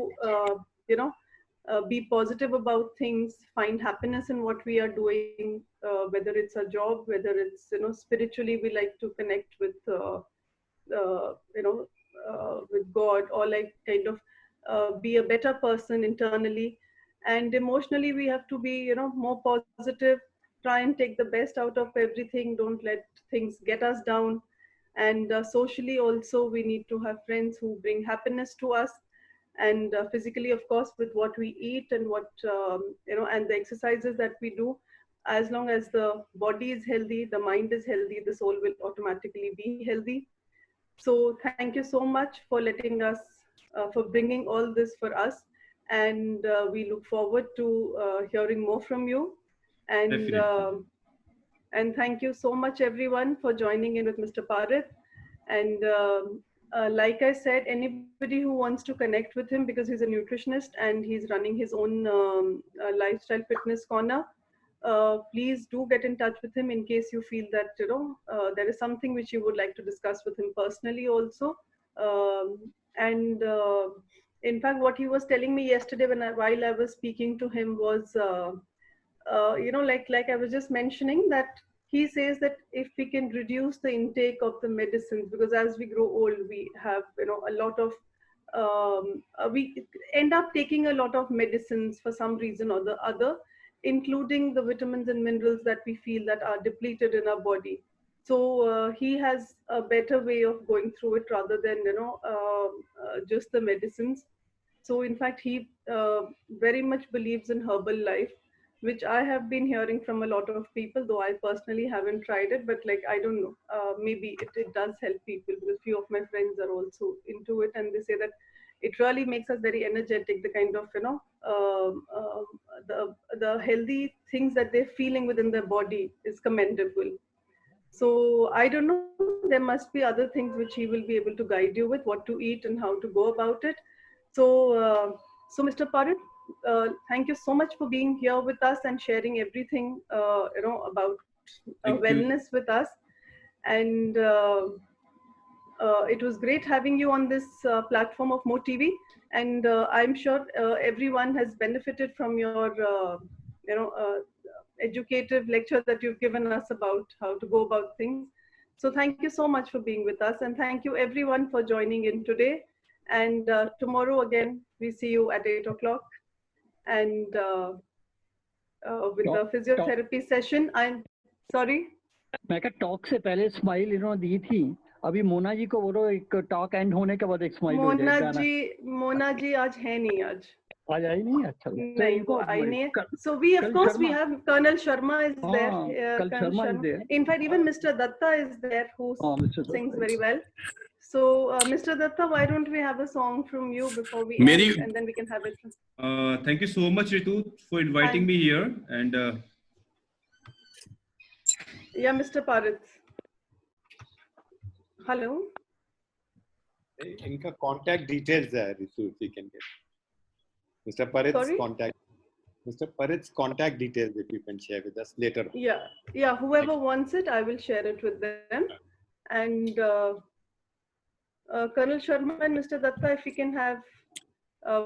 be positive about things, find happiness in what we are doing, whether it's a job, whether it's, spiritually, we like to connect with, with God, or like kind of be a better person internally. And emotionally, we have to be, more positive, try and take the best out of everything. Don't let things get us down. And socially also, we need to have friends who bring happiness to us. And physically, of course, with what we eat and what, and the exercises that we do, as long as the body is healthy, the mind is healthy, the soul will automatically be healthy. So thank you so much for letting us, for bringing all this for us. And we look forward to hearing more from you. And thank you so much, everyone, for joining in with Mr. Parith. And like I said, anybody who wants to connect with him, because he's a nutritionist and he's running his own lifestyle fitness corner, please do get in touch with him in case you feel that, there is something which you would like to discuss with him personally also. And in fact, what he was telling me yesterday while I was speaking to him was, like I was just mentioning, that he says that if we can reduce the intake of the medicines, because as we grow old, we have, a lot of, we end up taking a lot of medicines for some reason or the other, including the vitamins and minerals that we feel that are depleted in our body. So he has a better way of going through it rather than, just the medicines. So in fact, he very much believes in herbal life, which I have been hearing from a lot of people, though I personally haven't tried it, but like, I don't know, maybe it does help people, because few of my friends are also into it, and they say that it really makes us very energetic, the kind of, the healthy things that they're feeling within their body is commendable. So I don't know, there must be other things which he will be able to guide you with, what to eat and how to go about it. So, Mr. Parit, thank you so much for being here with us and sharing everything, about wellness with us. And it was great having you on this platform of MoTV. And I'm sure everyone has benefited from your, educative lecture that you've given us about how to go about things. So thank you so much for being with us, and thank you everyone for joining in today. And tomorrow again, we see you at 8 o'clock. And with the physiotherapy session, I'm sorry. मैं क्या talk से पहले smile इन्होंने दी थी, अभी मोना जी को बोलो एक टॉक एंड होने के बाद एक स्माइल हो जाए। मोना जी आज है नहीं, आज आई नहीं। अच्छा नहीं, वो आई नहीं है। So we of course we have Colonel Sharma is there. Colonel Sharma is there. In fact, even Mr. Datta is there, who sings very well. So Mr. Datta, why don't we have a song from you before we end, and then we can have it. Thank you so much, Ritu, for inviting me here. And yeah, Mr. Parit. Hello. इनका contact details है, Ritu, if we can get. Mr. Parit's contact. Mr. Parit's contact details, if you can share with us later. Yeah. Whoever wants it, I will share it with them. And Colonel Sharma and Mr. Datta, if we can have,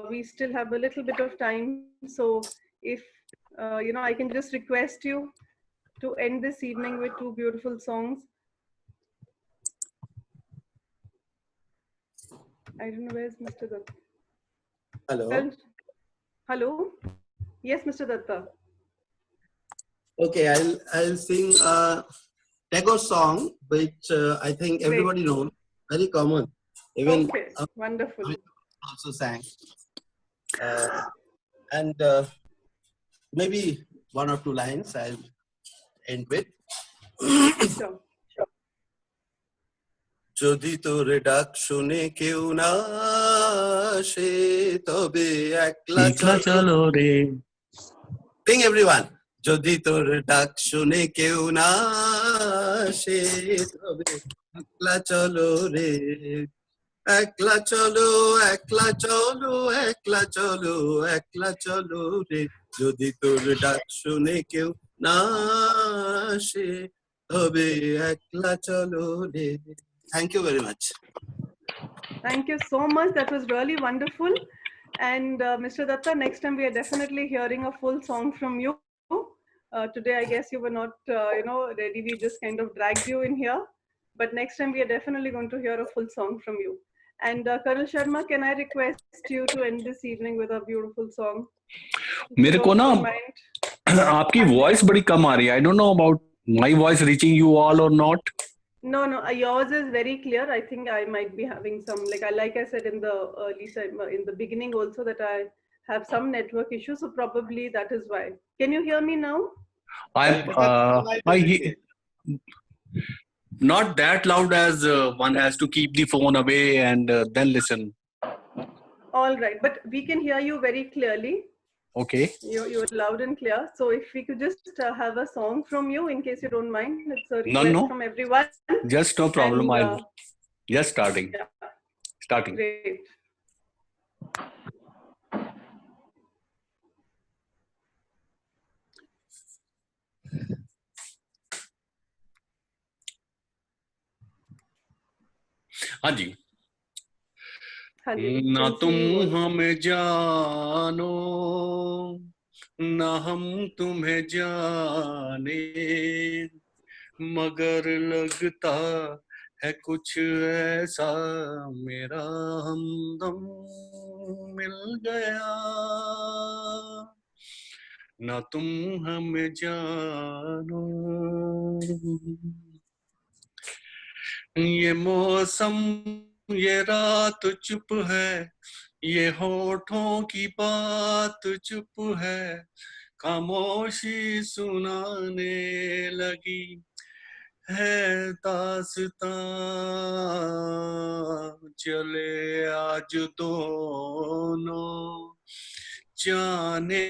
we still have a little bit of time. So if I can just request you to end this evening with 2 beautiful songs. I don't know, where's Mr. Datta? Hello. Hello. Yes, Mr. Datta. Okay, I'll sing a Tagore song, which I think everybody knows, very common. Even wonderful. Also sang, and maybe 1 or 2 lines I'll end with. Sure. যদি তোরে ডাক শুনে কেউ না আসে তবে একলা চলো রে। Sing everyone. যদি তোরে ডাক শুনে কেউ না আসে তবে একলা চলো রে, একলা চলো, একলা চলো, একলা চলো, একলা চলো রে। যদি তোরে ডাক শুনে কেউ না আসে তবে একলা চলো রে। Thank you very much. Thank you so much. That was really wonderful. And Mr. Datta, next time we are definitely hearing a full song from you. Today, I guess you were not, ready. We just kind of dragged you in here. But next time we are definitely going to hear a full song from you. And Colonel Sharma, can I request you to end this evening with a beautiful song? मेरे को ना आपकी voice बड़ी कम आ रही है. I don't know about my voice reaching you all or not. No, yours is very clear. I think I might be having some, like I said in the early time, in the beginning also, that I have some network issues. So probably that is why. Can you hear me now? Not that loud as one has to keep the phone away and then listen. All right, but we can hear you very clearly. Okay. You're loud and clear. So if we could just have a song from you, in case you don't mind. It's a request from everyone. Just no problem. I'll just starting. Yeah. Starting. Great. हाँ जी. हाँ जी, ना can तुम see you also. हमें जानो ना हम तुम्हें जाने, मगर लगता है कुछ ऐसा मेरा हमदम मिल गया। ना तुम हमें जानो, ये मौसम ये रात चुप है, ये होठों की बात चुप है, खामोशी सुनाने लगी है दास्तां। चले आज दोनों जाने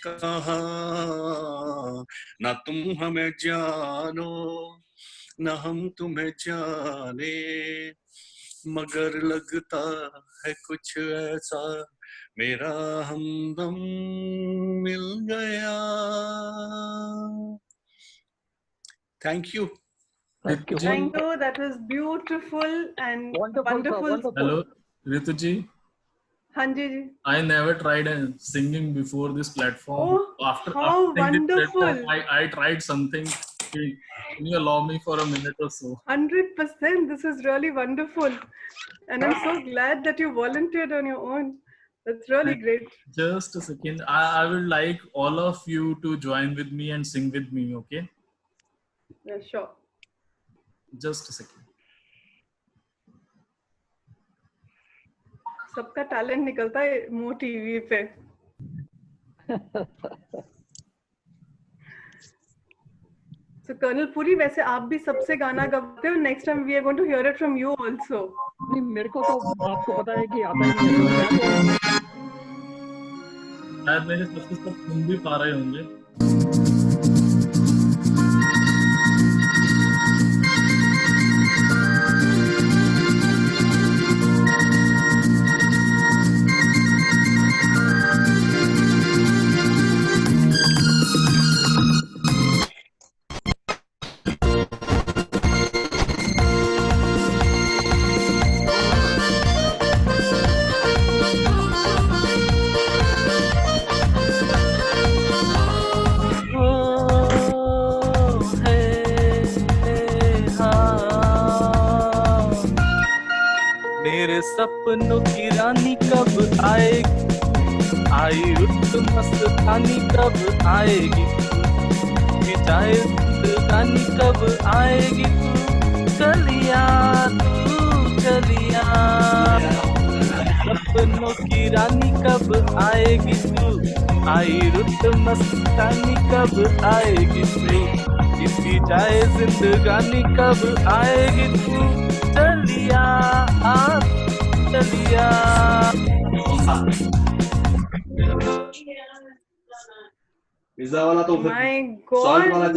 कहाँ, ना तुम हमें जानो ना हम तुम्हें जाने, मगर लगता है कुछ ऐसा मेरा हमदम मिल गया। Thank you. Thank you. Thank you. That was beautiful and Wonderful, sir, wonderful. Hello, Ritu ji. हाँ जी जी. I never tried singing before this platform. Oh, after how seeing this platform, wonderful. I tried something. Can you allow me for a minute or so? 100%. This is really wonderful. And I'm so glad that you volunteered on your own. That's really great. Just a second. I would like all of you to join with me and sing with me, okay? Yeah, sure. Just a second. सबका talent निकलता है मो TV पे. So colonel Puri, वैसे आप भी सबसे गाना गाते हो. Next time we are going to hear it from you also. नहीं, मेरे को तो आपको पता है कि आता ही नहीं है. शायद मेरे सबसे सब सुन भी पा रहे होंगे. सपनों की रानी कब आएगी, आई रुत मस्तानी कब आएगी, मिटाए जिंदगानी कब आएगी, चलिया तू चलिया, सपनों की रानी कब आएगी तू, आई रुत मस्तानी कब आएगी तू, इसी जाए जिंदगानी कब आएगी तू, चलिया चलिया. My God,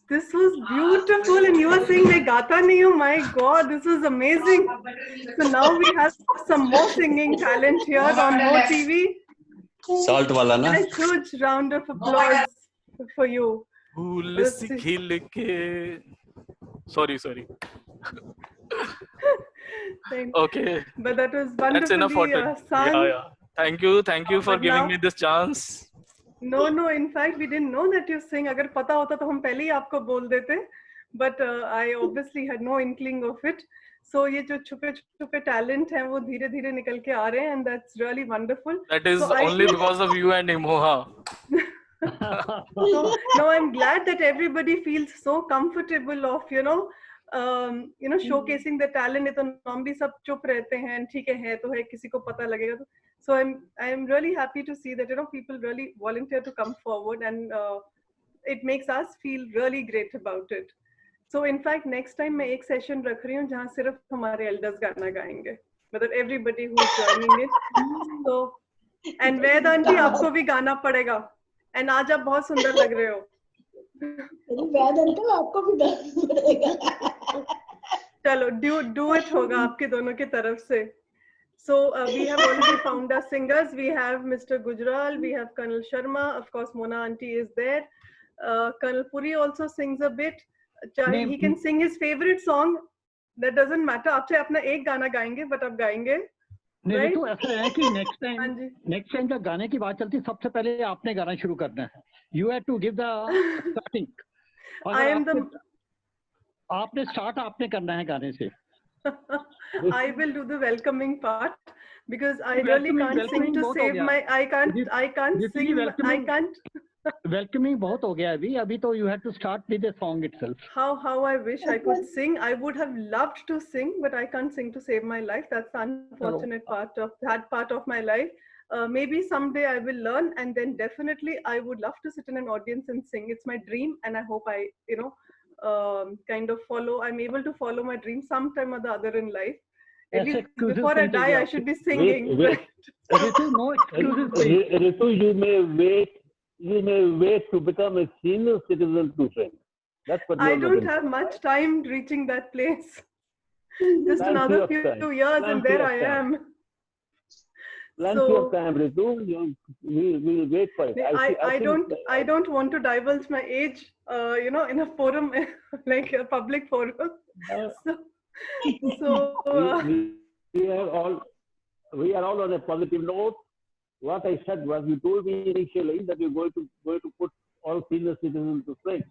this was beautiful, and you were saying मैं गाता नहीं हूँ. My God, this was amazing. So now we have some more singing talent here on Mo TV. Salt वाला ना. A huge round of applause for you. फूल सी खिल के. Sorry. Okay. But that was That's enough for wonderfully sung. Yeah. Thank you for giving me this chance. No. In fact, we didn't know that you sing. अगर पता होता तो हम पहले ही आपको बोल देते. But I obviously had no inkling of it. So ये जो छुपे talent हैं वो धीरे-धीरे निकल के आ रहे हैं, and that's really wonderful. That is only because of you and Imoha. No, I'm glad that everybody feels so comfortable of showcasing the talent. ये तो हम भी सब चुप रहते हैं, ठीक है तो है, किसी को पता लगेगा तो. So I'm really happy to see that people really volunteer to come forward, and it makes us feel really great about it. So in fact next time मैं एक session रख रही हूँ जहाँ सिर्फ हमारे elders गाना गाएंगे, मतलब everybody who is joining it. So and Ved aunty आपको भी गाना पड़ेगा, and आज आप बहुत सुंदर लग रहे हो. वेद अंकल आपको भी गाना पड़ेगा. चलो do it होगा आपके दोनों की तरफ से. So we have already found our singers. We have Mr. Gujral, we have Colonel Sharma, of course Mona auntie is there. Colonel Puri also sings a bit. He can sing his favorite song. that doesn't matter. आपसे अपना एक गाना गाएंगे, but आप गाएंगे. नहीं तो ऐसा है कि नेक्स्ट टाइम जब गाने की बात चलती है सबसे पहले आपने गाना शुरू करना है. You have to give the starting. आपने स्टार्ट आपने करना है गाने से. I will do the welcoming part because I really can't sing to save my. I can't sing. I can't. Welcoming बहुत हो गया अभी तो you have to start with the song itself. How I wish I could sing. I would have loved to sing, but I can't sing to save my life. That's the unfortunate part of my life. Maybe someday I will learn, and then definitely I would love to sit in an audience and sing. It's my dream, and I hope I kind of follow. I'm able to follow my dream sometime or the other in life. At least before I die, I should be singing. Ritu, no excuses. Ritu, you may wait to become a senior citizen to sing. That's what I don't have much time reaching that place. Just another few years and there I am. Plenty of time, Ritu. We'll wait for it. I don't want to divulge my age, in a forum, like a public forum. We are all on a positive note. What I said was, you told me initially that you're going to put all senior citizens to sing.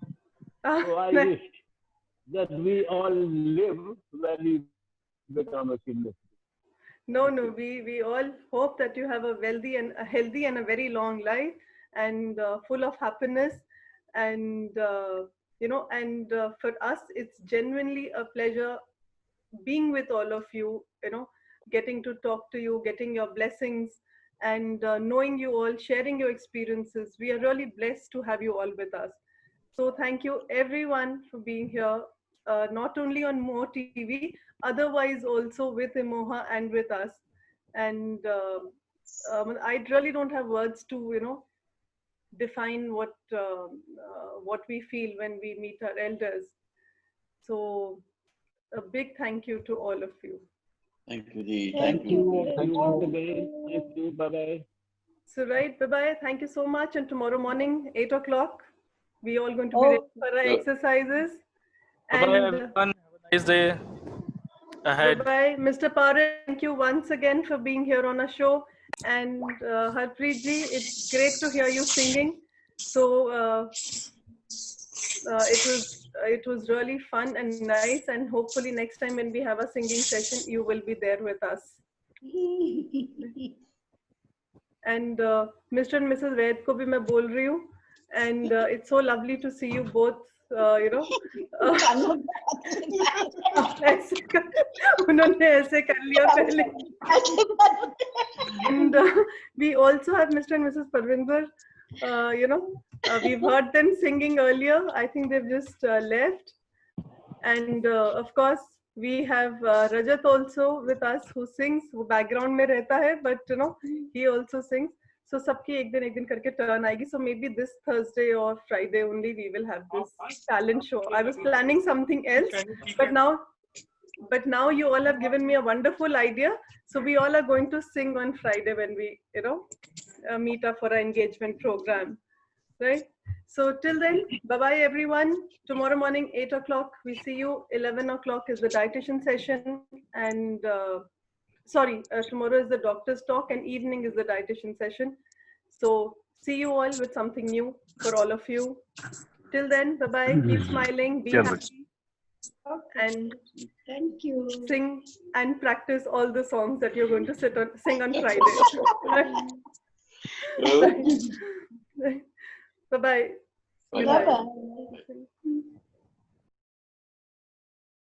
So I wish that we all live when we become a senior citizen. No, we all hope that you have a healthy and a very long life, and full of happiness, and for us it's genuinely a pleasure being with all of you, getting to talk to you, getting your blessings, and knowing you all, sharing your experiences. We are really blessed to have you all with us. So thank you everyone for being here, not only on Mo TV, otherwise also with Emoha and with us. And I really don't have words to, define what we feel when we meet our elders. So a big thank you to all of you. Thank you, Ji. Thank you. Thank you. Bye-bye. So right, bye-bye. Thank you so much. And tomorrow morning, 8 o'clock, we all going to be ready for our exercises. Bye-bye, everyone. Have a nice day ahead. Bye-bye. Mr. Pare, thank you once again for being here on our show. And Harpreet Ji, it's great to hear you singing. So it was really fun and nice, and hopefully next time when we have a singing session, you will be there with us. And Mr. and Mrs. Ved ko bhi main bol rahi hu, and it's so lovely to see you both. उन्होंने ऐसे कर लिया पहले. And we also have Mr. and Mrs. Parvinder. We've heard them singing earlier. I think they've just left. And of course, we have Rajat also with us, who sings. वो background में रहता है, but he also sings. So सबकी एक दिन करके turn आएगी. So maybe this Thursday or Friday only we will have this talent show. I was planning something else, but now you all have given me a wonderful idea. So we all are going to sing on Friday when we, meet up for an engagement program, right? So till then, bye-bye everyone. Tomorrow morning, 8 o'clock, we see you. 11 o'clock is the dietitian session. And tomorrow is the doctor's talk, and evening is the dietitian session. So see you all with something new for all of you. Till then, bye-bye. Keep smiling, be happy. And thank you. Sing and practice all the songs that you're going to sing on Friday. Bye-bye. Bye-bye.